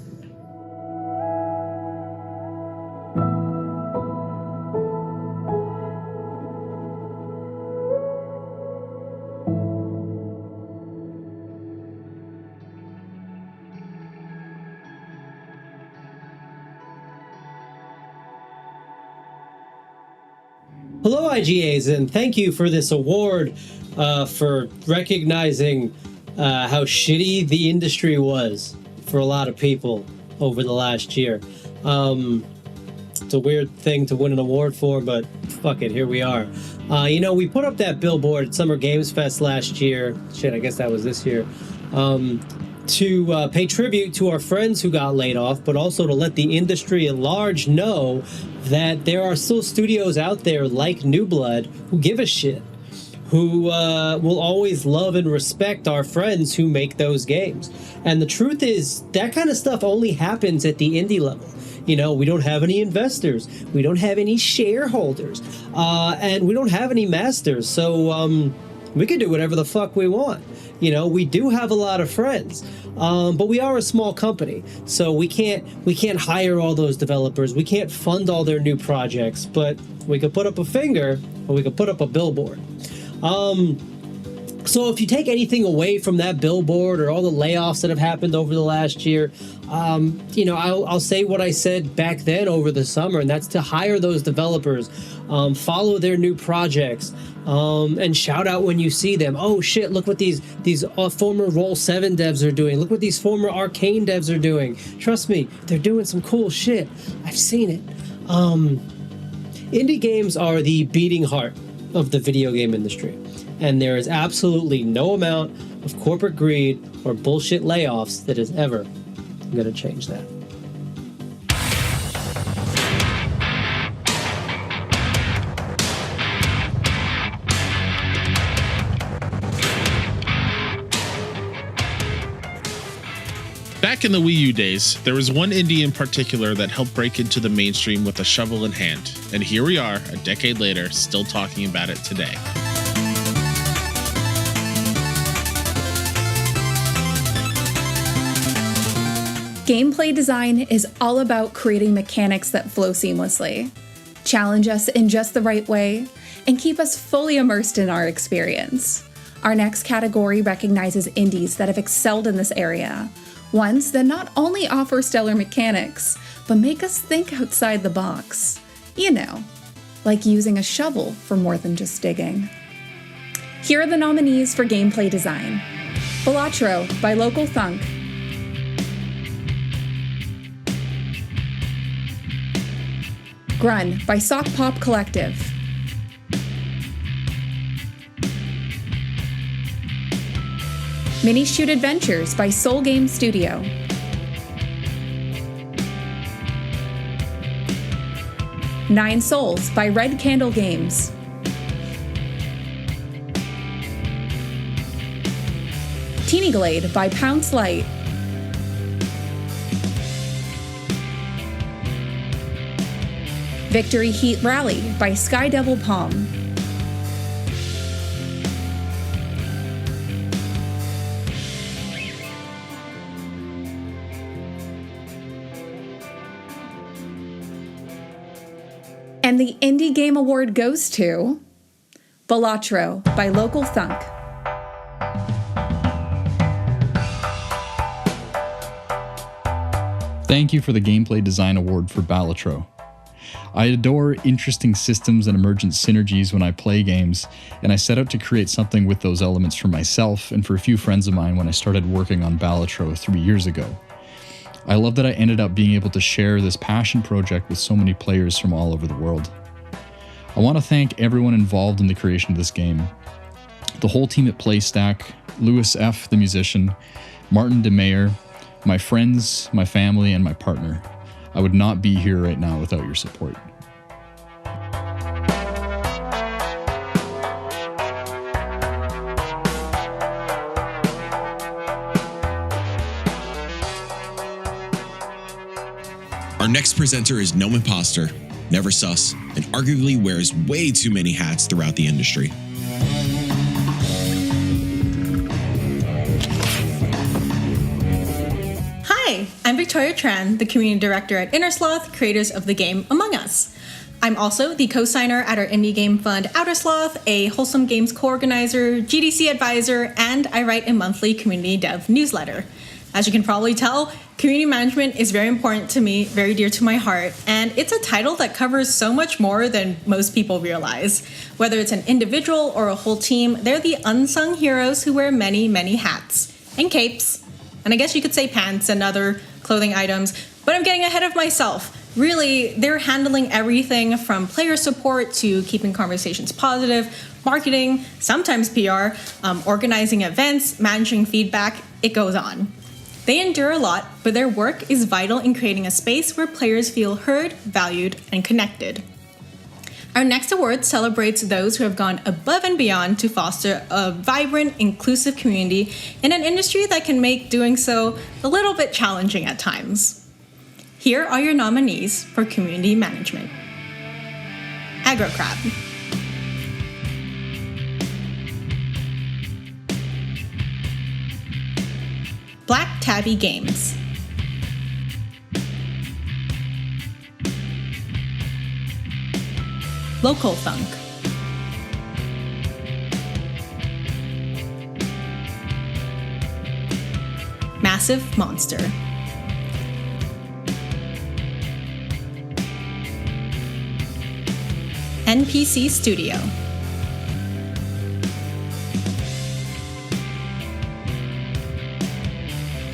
Hello, IGAs, and thank you for this award for recognizing how shitty the industry was for a lot of people over the last year. It's a weird thing to win an award for, but fuck it, here we are. We put up that billboard at Summer Games Fest last year. Shit, I guess that was this year. To pay tribute to our friends who got laid off, but also to let the industry at large know that there are still studios out there like New Blood who give a shit, who will always love and respect our friends who make those games. And the truth is, that kind of stuff only happens at the indie level. We don't have any investors, we don't have any shareholders, and we don't have any masters, so we can do whatever the fuck we want. We do have a lot of friends, but we are a small company, so we can't hire all those developers. We can't fund all their new projects, but we could put up a finger or we could put up a billboard. So if you take anything away from that billboard or all the layoffs that have happened over the last year, I'll say what I said back then over the summer, and that's to hire those developers, follow their new projects, and shout out when you see them. Oh shit, look what these former Roll7 devs are doing. Look what these former Arcane devs are doing. Trust me, they're doing some cool shit. I've seen it. Indie games are the beating heart of the video game industry, and there is absolutely no amount of corporate greed or bullshit layoffs that is ever going to change that. Back in the Wii U days, there was one indie in particular that helped break into the mainstream with a shovel in hand. And here we are, a decade later, still talking about it today. Gameplay design is all about creating mechanics that flow seamlessly, challenge us in just the right way, and keep us fully immersed in our experience. Our next category recognizes indies that have excelled in this area, ones that not only offer stellar mechanics, but make us think outside the box. Like using a shovel for more than just digging. Here are the nominees for gameplay design. Balatro by Local Thunk. Grun by Sock Pop Collective. Mini Shoot Adventures by Soul Game Studio. Nine Souls by Red Candle Games. Teeny Glade by Pounce Light. Victory Heat Rally by Sky Devil Palm. And the Indie Game Award goes to Balatro by Local Thunk. Thank you for the Gameplay Design Award for Balatro. I adore interesting systems and emergent synergies when I play games, and I set out to create something with those elements for myself and for a few friends of mine when I started working on Balatro 3 years ago. I love that I ended up being able to share this passion project with so many players from all over the world. I want to thank everyone involved in the creation of this game. The whole team at PlayStack, Louis F., the musician, Martin DeMayer, my friends, my family, and my partner. I would not be here right now without your support. Our next presenter is no imposter, never sus, and arguably wears way too many hats throughout the industry. Hi, I'm Victoria Tran, the Community Director at Innersloth, creators of the game Among Us. I'm also the co-signer at our indie game fund Outer Sloth, a Wholesome Games co-organizer, GDC advisor, and I write a monthly community dev newsletter. As you can probably tell, community management is very important to me, very dear to my heart, and it's a title that covers so much more than most people realize. Whether it's an individual or a whole team, they're the unsung heroes who wear many, many hats and capes, and I guess you could say pants and other clothing items, but I'm getting ahead of myself. Really, they're handling everything from player support to keeping conversations positive, marketing, sometimes PR, organizing events, managing feedback, it goes on. They endure a lot, but their work is vital in creating a space where players feel heard, valued, and connected. Our next award celebrates those who have gone above and beyond to foster a vibrant, inclusive community in an industry that can make doing so a little bit challenging at times. Here are your nominees for community management. Aggro Crab. Black Tabby Games. Local Funk. Massive Monster. NPC Studio.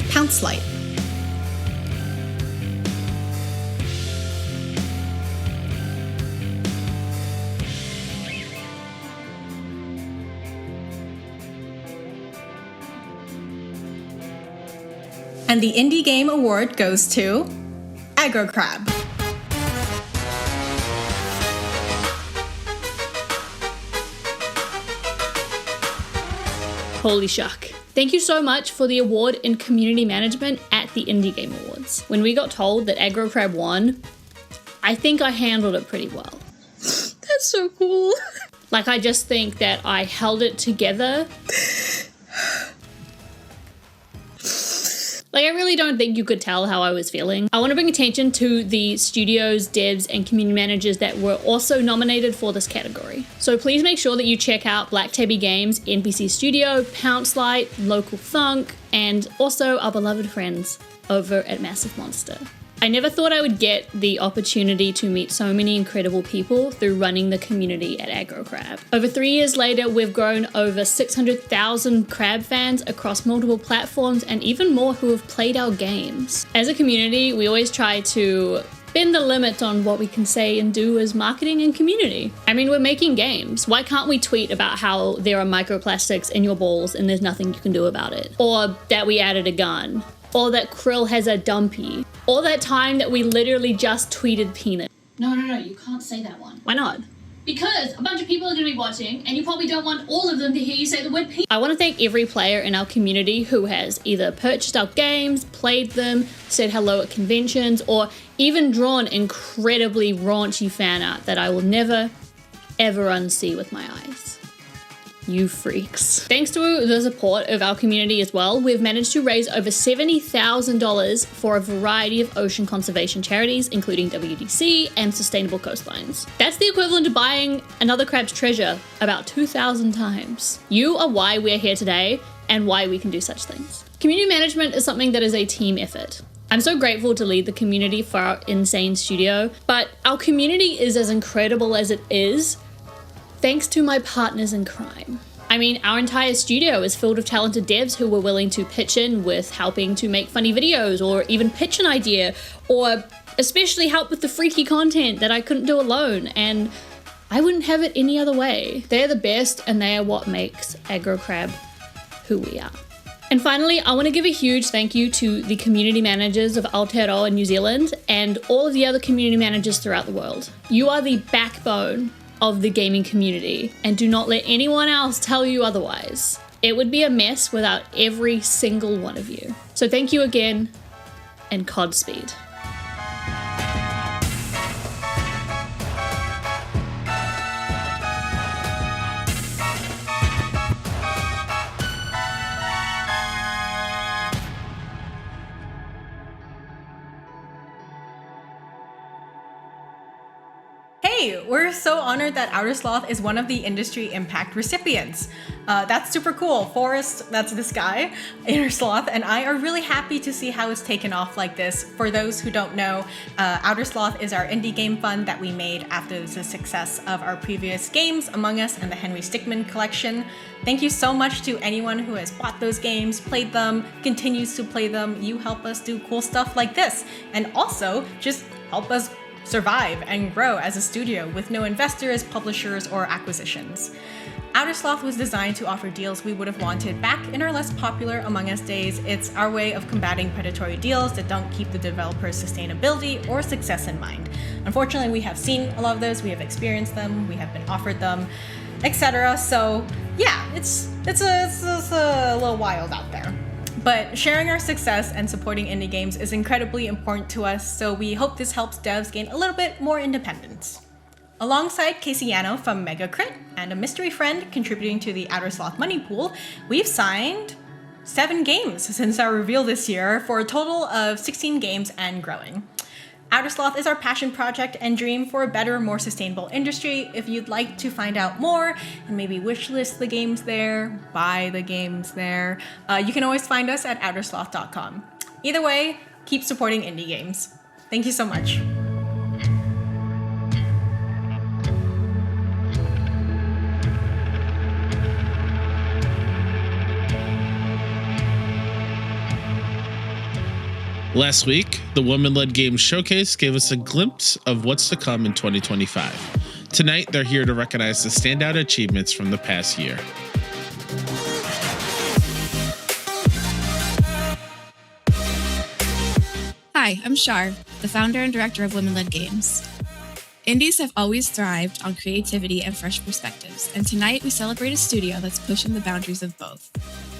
Pounce Light. And the Indie Game Award goes to Aggro Crab. Holy shuck. Thank you so much for the award in community management at the Indie Game Awards. When we got told that Aggro Crab won, I think I handled it pretty well. That's so cool. Like, I just think that I held it together. Like, I really don't think you could tell how I was feeling. I want to bring attention to the studios, devs, and community managers that were also nominated for this category. So please make sure that you check out Black Tabby Games, NPC Studio, Pounce Light, Local Funk, and also our beloved friends over at Massive Monster. I never thought I would get the opportunity to meet so many incredible people through running the community at Aggro Crab. Over 3 years later, we've grown over 600,000 crab fans across multiple platforms and even more who have played our games. As a community, we always try to bend the limit on what we can say and do as marketing and community. I mean, we're making games. Why can't we tweet about how there are microplastics in your balls and there's nothing you can do about it? Or that we added a gun? Or that Krill has a dumpy? Or that time that we literally just tweeted peanut? No, you can't say that one. Why not? Because a bunch of people are going to be watching and you probably don't want all of them to hear you say the word peanut. I want to thank every player in our community who has either purchased our games, played them, said hello at conventions, or even drawn incredibly raunchy fan art that I will never, ever unsee with my eyes. You freaks. Thanks to the support of our community as well, we've managed to raise over $70,000 for a variety of ocean conservation charities, including WDC and Sustainable Coastlines. That's the equivalent of buying another crab's treasure about 2,000 times. You are why we're here today and why we can do such things. Community management is something that is a team effort. I'm so grateful to lead the community for our insane studio, but our community is as incredible as it is thanks to my partners in crime. I mean, our entire studio is filled with talented devs who were willing to pitch in with helping to make funny videos or even pitch an idea or especially help with the freaky content that I couldn't do alone, and I wouldn't have it any other way. They're the best and they are what makes Aggro Crab who we are. And finally, I want to give a huge thank you to the community managers of Aotearoa in New Zealand and all of the other community managers throughout the world. You are the backbone of the gaming community, and do not let anyone else tell you otherwise. It would be a mess without every single one of you. So thank you again, and Godspeed. we're so honored that Outer Sloth is one of the Industry Impact recipients. That's super cool. Forrest, that's this guy, Inner Sloth, and I are really happy to see how it's taken off like this. For those who don't know, Outer Sloth is our indie game fund that we made after the success of our previous games, Among Us and the Henry Stickmin collection. Thank you so much to anyone who has bought those games, played them, continues to play them. You help us do cool stuff like this, and also just help us survive and grow as a studio with no investors, publishers, or acquisitions. Outer Sloth was designed to offer deals we would have wanted back in our less popular Among Us days. It's our way of combating predatory deals that don't keep the developer's sustainability or success in mind. Unfortunately, we have seen a lot of those, we have experienced them, we have been offered them, etc. So yeah, it's a little wild out there. But sharing our success and supporting indie games is incredibly important to us, so we hope this helps devs gain a little bit more independence. Alongside Casey Yano from Mega Crit and a mystery friend contributing to the Outer Sloth money pool, we've signed 7 games since our reveal this year for a total of 16 games and growing. Outer Sloth is our passion project and dream for a better, more sustainable industry. If you'd like to find out more and maybe wishlist the games there, buy the games there, you can always find us at outersloth.com. Either way, keep supporting indie games. Thank you so much. Last week, the Women-Led Games Showcase gave us a glimpse of what's to come in 2025. Tonight, they're here to recognize the standout achievements from the past year. Hi, I'm Shar, the founder and director of Women-Led Games. Indies have always thrived on creativity and fresh perspectives, and tonight we celebrate a studio that's pushing the boundaries of both.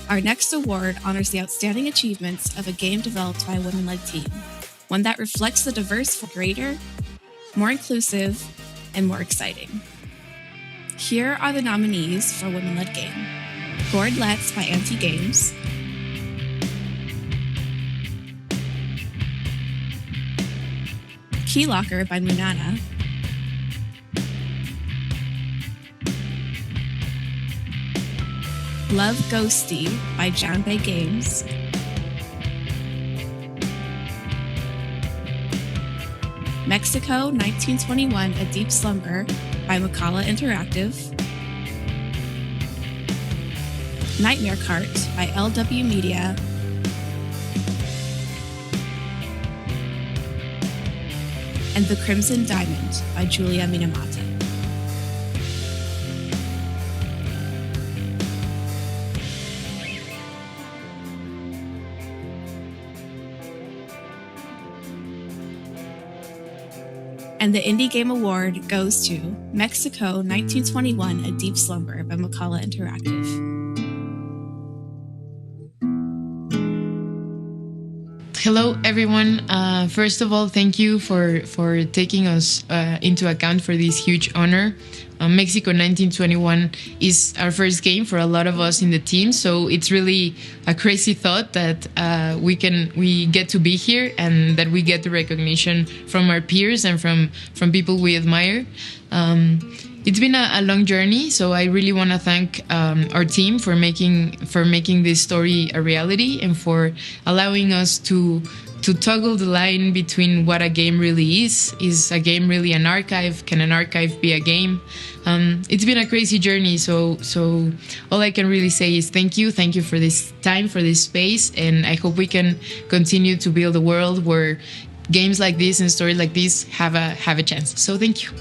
Our next award honors the outstanding achievements of a game developed by a women-led team, one that reflects the diverse for greater, more inclusive, and more exciting. Here are the nominees for Women-Led Game. Board Let's by Anti Games, Key Locker by Munana, Love Ghosty by Janbei Games, Mexico 1921 A Deep Slumber by Macala Interactive, Nightmare Cart by LW Media, and The Crimson Diamond by Julia Minamata. And the Indie Game Award goes to Mexico 1921 A Deep Slumber by Macala Interactive. Hello, everyone. First of all, thank you for taking us into account for this huge honor. Mexico 1921 is our first game for a lot of us in the team, so it's really a crazy thought that we get to be here and that we get the recognition from our peers and from people we admire. It's been a long journey, so I really want to thank our team for making this story a reality and for allowing us to toggle the line between what a game really is. Is a game really an archive? Can an archive be a game? It's been a crazy journey, so all I can really say is thank you for this time, for this space, and I hope we can continue to build a world where games like this and stories like this have a chance. So thank you.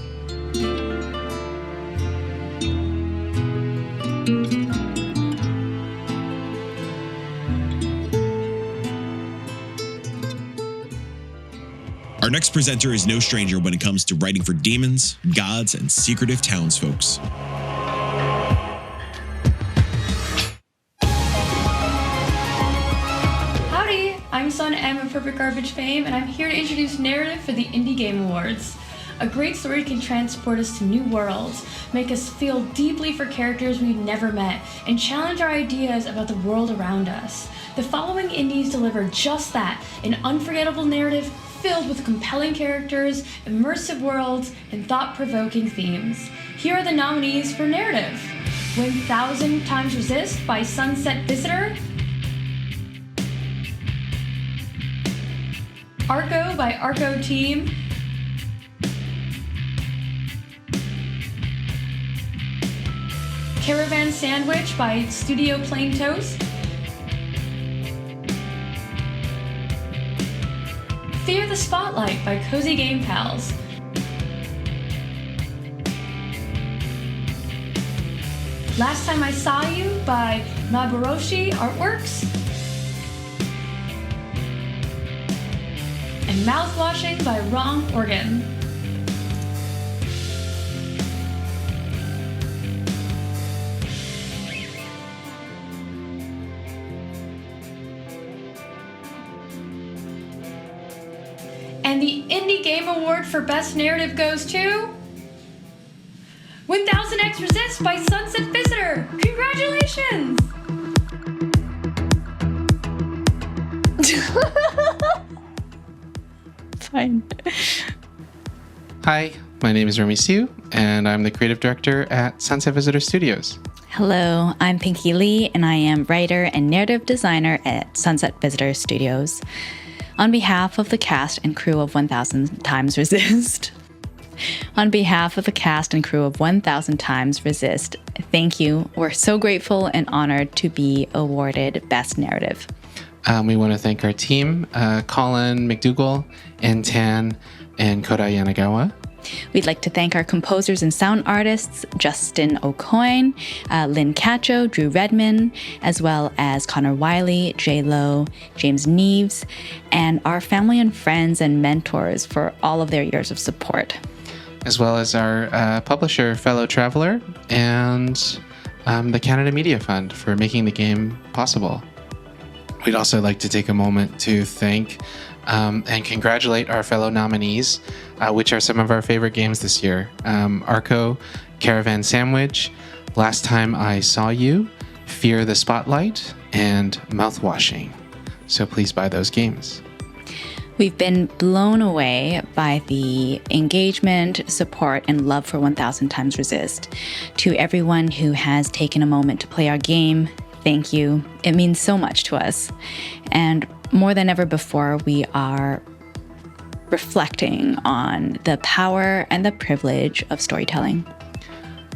Our next presenter is no stranger when it comes to writing for demons, gods, and secretive townsfolks. Howdy, I'm Sun M of Perfect Garbage fame, and I'm here to introduce Narrative for the Indie Game Awards. A great story can transport us to new worlds, make us feel deeply for characters we've never met, and challenge our ideas about the world around us. The following indies deliver just that: an unforgettable narrative filled with compelling characters, immersive worlds, and thought-provoking themes. Here are the nominees for narrative. 1000 Times Resist by Sunset Visitor, Arco by Arco Team, Caravan Sandwich by Studio Plain Toast, Fear the Spotlight by Cozy Game Pals, Last Time I Saw You by Maboroshi Artworks, and Mouthwashing by Wrong Organ. And the Indie Game Award for Best Narrative goes to 1000x Resist by Sunset Visitor. Congratulations! Fine. Hi, my name is Remy Siu, and I'm the creative director at Sunset Visitor Studios. Hello, I'm Pinky Lee, and I am writer and narrative designer at Sunset Visitor Studios. On behalf of the cast and crew of 1000 Times Resist, thank you. We're so grateful and honored to be awarded Best Narrative. We want to thank our team, Colin McDougall, and Tan, and Kodai Yanagawa. We'd like to thank our composers and sound artists, Justin O'Coin, Lynn Cacho, Drew Redman, as well as Connor Wiley, J. Lo, James Neves, and our family and friends and mentors for all of their years of support. As well as our publisher, Fellow Traveler, and the Canada Media Fund for making the game possible. We'd also like to take a moment to thank and congratulate our fellow nominees, which are some of our favorite games this year. Arco, Caravan Sandwich, Last Time I Saw You, Fear the Spotlight, and Mouthwashing. So please buy those games. We've been blown away by the engagement, support, and love for 1000 Times Resist. To everyone who has taken a moment to play our game, thank you. It means so much to us. And more than ever before, we are reflecting on the power and the privilege of storytelling.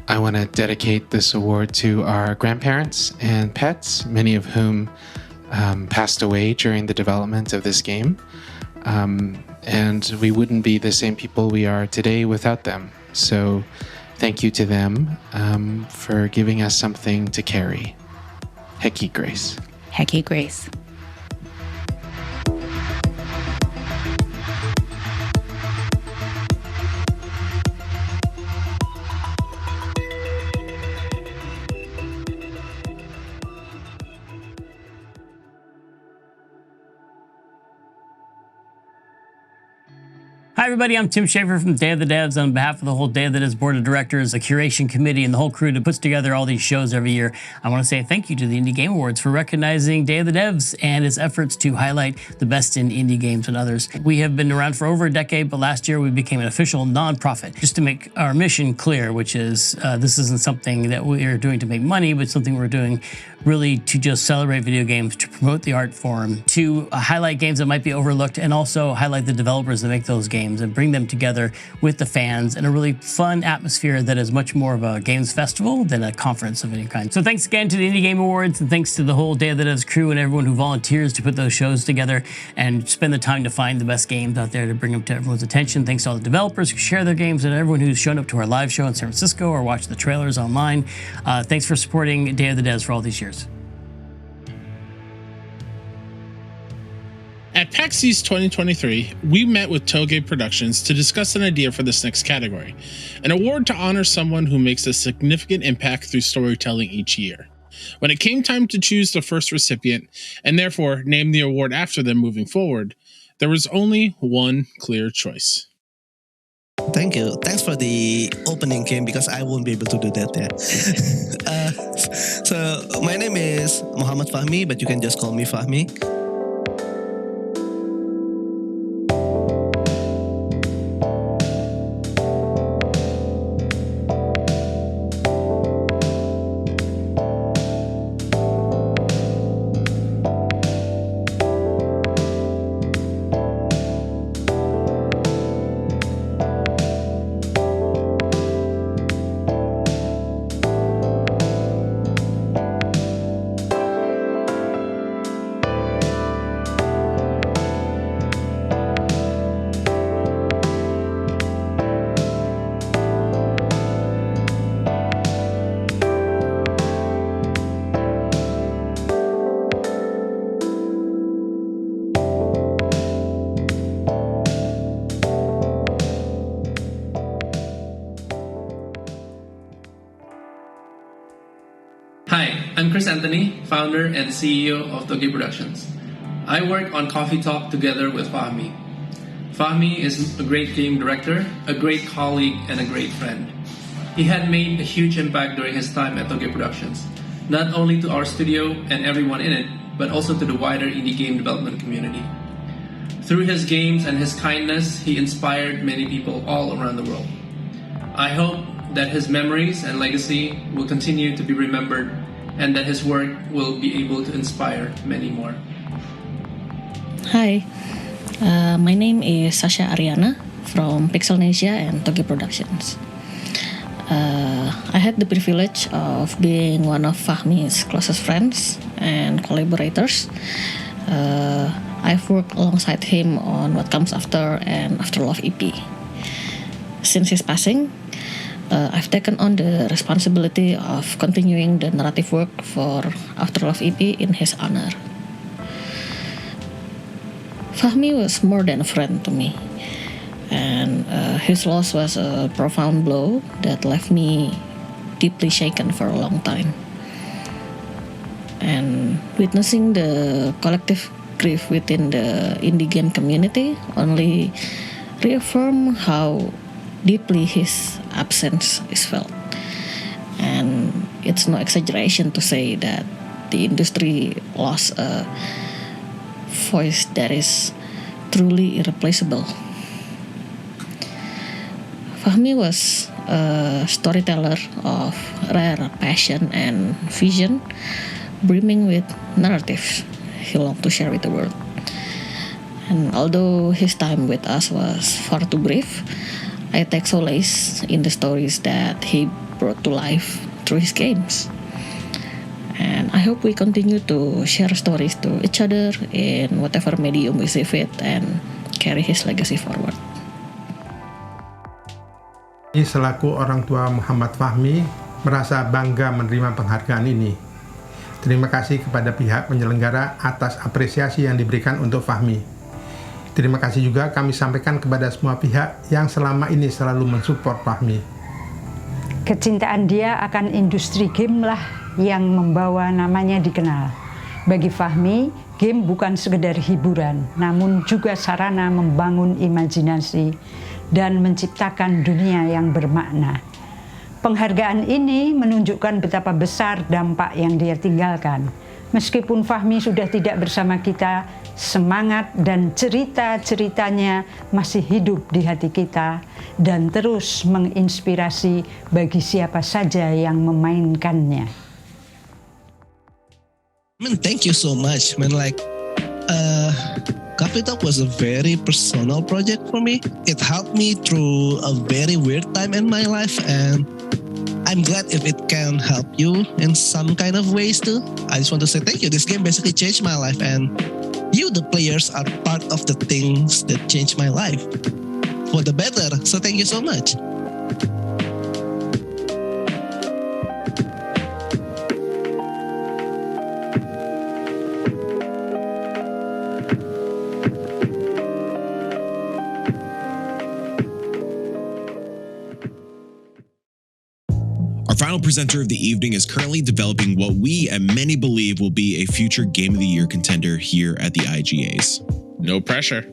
I want to dedicate this award to our grandparents and pets, many of whom passed away during the development of this game. And we wouldn't be the same people we are today without them. So thank you to them for giving us something to carry. Heki Grace. Heki Grace. Hi, everybody. I'm Tim Schafer from Day of the Devs. On behalf of the whole Day of the Devs board of directors, the curation committee, and the whole crew that puts together all these shows every year, I want to say thank you to the Indie Game Awards for recognizing Day of the Devs and its efforts to highlight the best in indie games and others. We have been around for over a decade, but last year we became an official nonprofit. Just to make our mission clear, which is this isn't something that we are doing to make money, but something we're doing really to just celebrate video games, to promote the art form, to highlight games that might be overlooked, and also highlight the developers that make those games and bring them together with the fans in a really fun atmosphere that is much more of a games festival than a conference of any kind. So thanks again to the Indie Game Awards, and thanks to the whole Day of the Devs crew and everyone who volunteers to put those shows together and spend the time to find the best games out there to bring them to everyone's attention. Thanks to all the developers who share their games and everyone who's shown up to our live show in San Francisco or watched the trailers online. Thanks for supporting Day of the Devs for all these years. At PAX East 2023, we met with Toge Productions to discuss an idea for this next category, an award to honor someone who makes a significant impact through storytelling each year. When it came time to choose the first recipient, and therefore name the award after them moving forward, there was only one clear choice. Thank you. Thanks for the opening game because I won't be able to do that yet. So my name is Mohammad Fahmi, but you can just call me Fahmi. Hi, I'm Chris Anthony, founder and CEO of Toge Productions. I work on Coffee Talk together with Fahmi. Fahmi is a great game director, a great colleague, and a great friend. He had made a huge impact during his time at Toge Productions, not only to our studio and everyone in it, but also to the wider indie game development community. Through his games and his kindness, he inspired many people all around the world. I hope that his memories and legacy will continue to be remembered and that his work will be able to inspire many more. Hi, my name is Sasha Ariana from Pixelnesia and Toge Productions. I had the privilege of being one of Fahmi's closest friends and collaborators. I've worked alongside him on What Comes After and After Love EP. Since his passing, I've taken on the responsibility of continuing the narrative work for After Love EP in his honor. Fahmi was more than a friend to me, and his loss was a profound blow that left me deeply shaken for a long time. And witnessing the collective grief within the indie game community only reaffirmed how deeply his absence is felt. And it's no exaggeration to say that the industry lost a voice that is truly irreplaceable. Fahmi was a storyteller of rare passion and vision, brimming with narratives he longed to share with the world. And although his time with us was far too brief, I take solace in the stories that he brought to life through his games. And I hope we continue to share stories to each other in whatever medium we see fit and carry his legacy forward. Selaku orang tua Muhammad Fahmi, merasa bangga menerima penghargaan ini. Terima kasih kepada pihak penyelenggara atas apresiasi yang diberikan untuk Fahmi. Terima kasih juga kami sampaikan kepada semua pihak yang selama ini selalu mensupport Fahmi. Kecintaan dia akan industri game lah yang membawa namanya dikenal. Bagi Fahmi, game bukan sekedar hiburan, namun juga sarana membangun imajinasi dan menciptakan dunia yang bermakna. Penghargaan ini menunjukkan betapa besar dampak yang dia tinggalkan. Meskipun Fahmi sudah tidak bersama kita, semangat dan cerita-ceritanya masih hidup di hati kita dan terus menginspirasi bagi siapa saja yang memainkannya. Thank you so much, man. Coffee Talk was a very personal project for me. It helped me through a very weird time in my life, and I'm glad if it can help you in some kind of ways too. I just want to say thank you. This game basically changed my life, and you, the players, are part of the things that changed my life for the better. So thank you so much. Our final presenter of the evening is currently developing what we and many believe will be a future Game of the Year contender here at the IGAs. No pressure.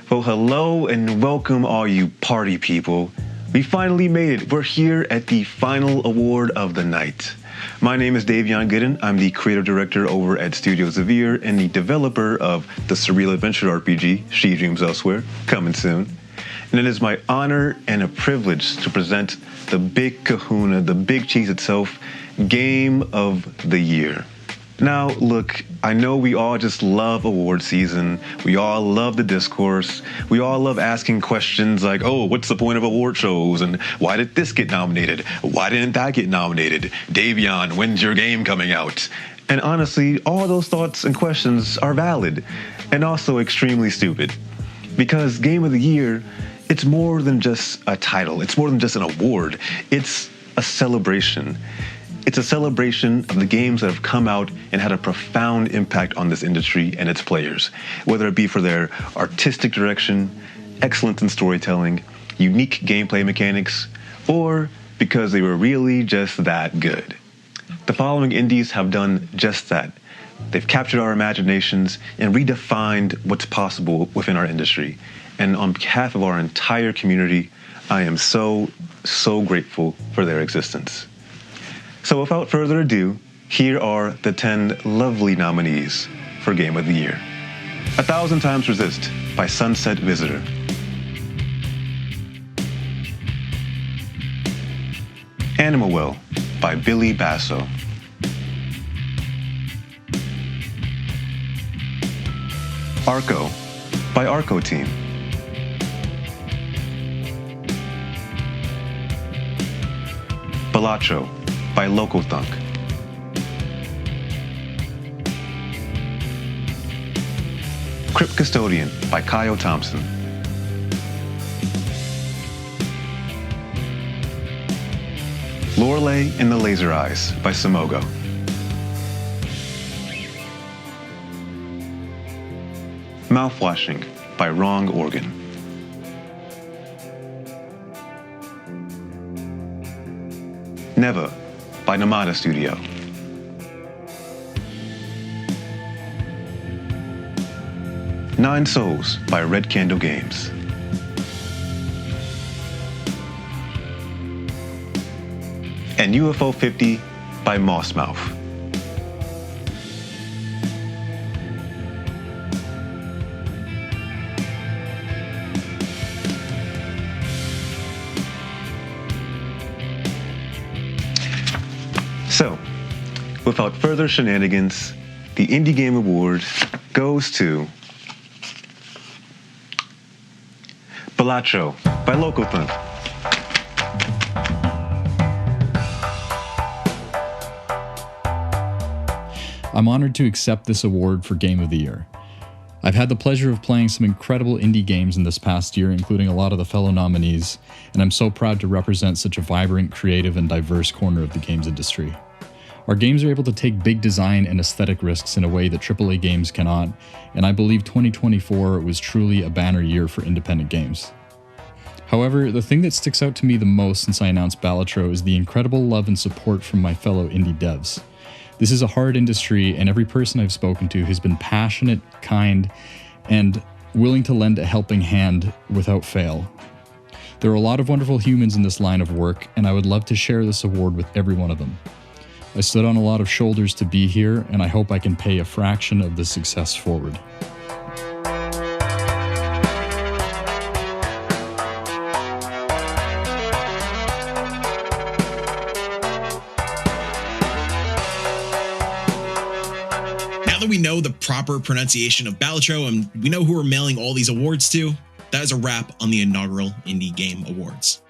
Well, hello and welcome all you party people. We finally made it. We're here at the final award of the night. My name is Davion Gooden. I'm the creative director over at Studio Xavier and the developer of the surreal adventure RPG, She Dreams Elsewhere, coming soon. And it is my honor and a privilege to present the big kahuna, the big cheese itself, Game of the Year. Now, look, I know we all just love award season. We all love the discourse. We all love asking questions like, oh, what's the point of award shows? And why did this get nominated? Why didn't that get nominated? Davion, when's your game coming out? And honestly, all those thoughts and questions are valid and also extremely stupid. Because Game of the Year, it's more than just a title. It's more than just an award. It's a celebration. It's a celebration of the games that have come out and had a profound impact on this industry and its players, whether it be for their artistic direction, excellence in storytelling, unique gameplay mechanics, or because they were really just that good. The following indies have done just that. They've captured our imaginations and redefined what's possible within our industry. And on behalf of our entire community, I am so grateful for their existence. So without further ado, here are the 10 lovely nominees for Game of the Year. 1,000 Times Resist by Sunset Visitor. Animal Will by Billy Basso. Arco by Arco Team. Balatro by Loco Thunk. Crypt Custodian by Kyle Thompson. Lorelei and the Laser Eyes by Simogo. Mouthwashing by Wrong Organ. Never by Namada Studio. Nine Souls by Red Candle Games. And UFO 50 by Mossmouth. So, without further shenanigans, the Indie Game Award goes to Balatro by Loco Thunk. I'm honored to accept this award for Game of the Year. I've had the pleasure of playing some incredible indie games in this past year, including a lot of the fellow nominees, and I'm so proud to represent such a vibrant, creative, and diverse corner of the games industry. Our games are able to take big design and aesthetic risks in a way that AAA games cannot, and I believe 2024 was truly a banner year for independent games. However, the thing that sticks out to me the most since I announced Balatro is the incredible love and support from my fellow indie devs. This is a hard industry, and every person I've spoken to has been passionate, kind, and willing to lend a helping hand without fail. There are a lot of wonderful humans in this line of work, and I would love to share this award with every one of them. I stood on a lot of shoulders to be here, and I hope I can pay a fraction of the success forward. Now that we know the proper pronunciation of Balatro and we know who we're mailing all these awards to, that is a wrap on the inaugural Indie Game Awards.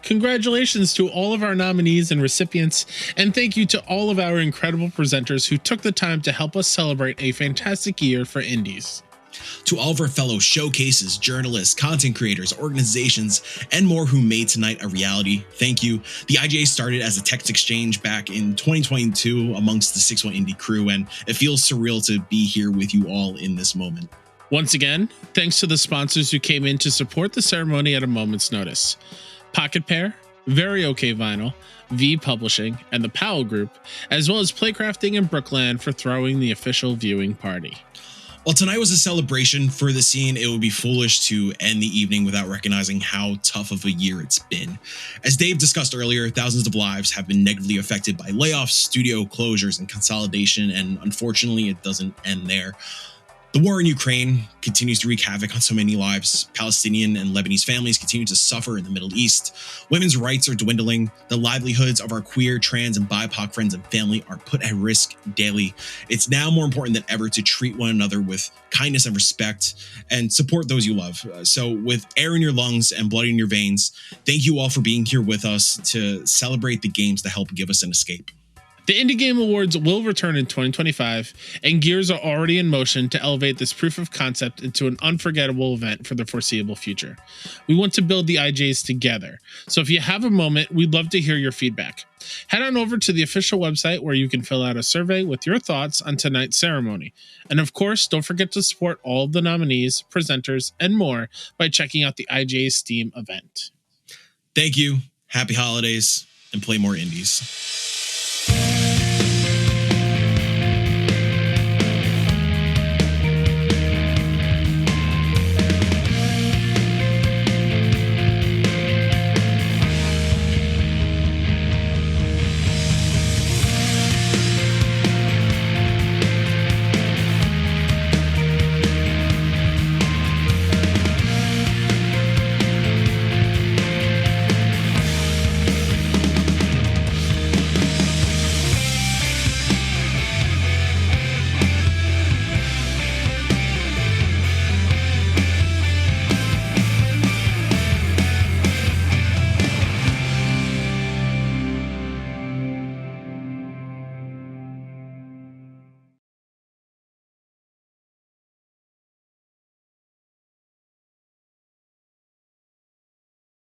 Congratulations to all of our nominees and recipients, and thank you to all of our incredible presenters who took the time to help us celebrate a fantastic year for indies. To all of our fellow showcases, journalists, content creators, organizations, and more who made tonight a reality, thank you. The IGA started as a text exchange back in 2022 amongst the 6-1 Indie crew, and it feels surreal to be here with you all in this moment. Once again, thanks to the sponsors who came in to support the ceremony at a moment's notice. Pocket Pair, Very OK Vinyl, V Publishing, and the Powell Group, as well as Playcrafting and Brookland for throwing the official viewing party. While tonight was a celebration for the scene, it would be foolish to end the evening without recognizing how tough of a year it's been. As Dave discussed earlier, thousands of lives have been negatively affected by layoffs, studio closures, and consolidation, and unfortunately, it doesn't end there. The war in Ukraine continues to wreak havoc on so many lives. Palestinian and Lebanese families continue to suffer in the Middle East. Women's rights are dwindling. The livelihoods of our queer, trans, and BIPOC friends and family are put at risk daily. It's now more important than ever to treat one another with kindness and respect and support those you love. So with air in your lungs and blood in your veins, thank you all for being here with us to celebrate the games that help give us an escape. The Indie Game Awards will return in 2025, and gears are already in motion to elevate this proof of concept into an unforgettable event for the foreseeable future. We want to build the IGAs together, so if you have a moment, we'd love to hear your feedback. Head on over to the official website where you can fill out a survey with your thoughts on tonight's ceremony. And of course, don't forget to support all of the nominees, presenters, and more by checking out the IGA Steam event. Thank you. Happy holidays, and play more indies.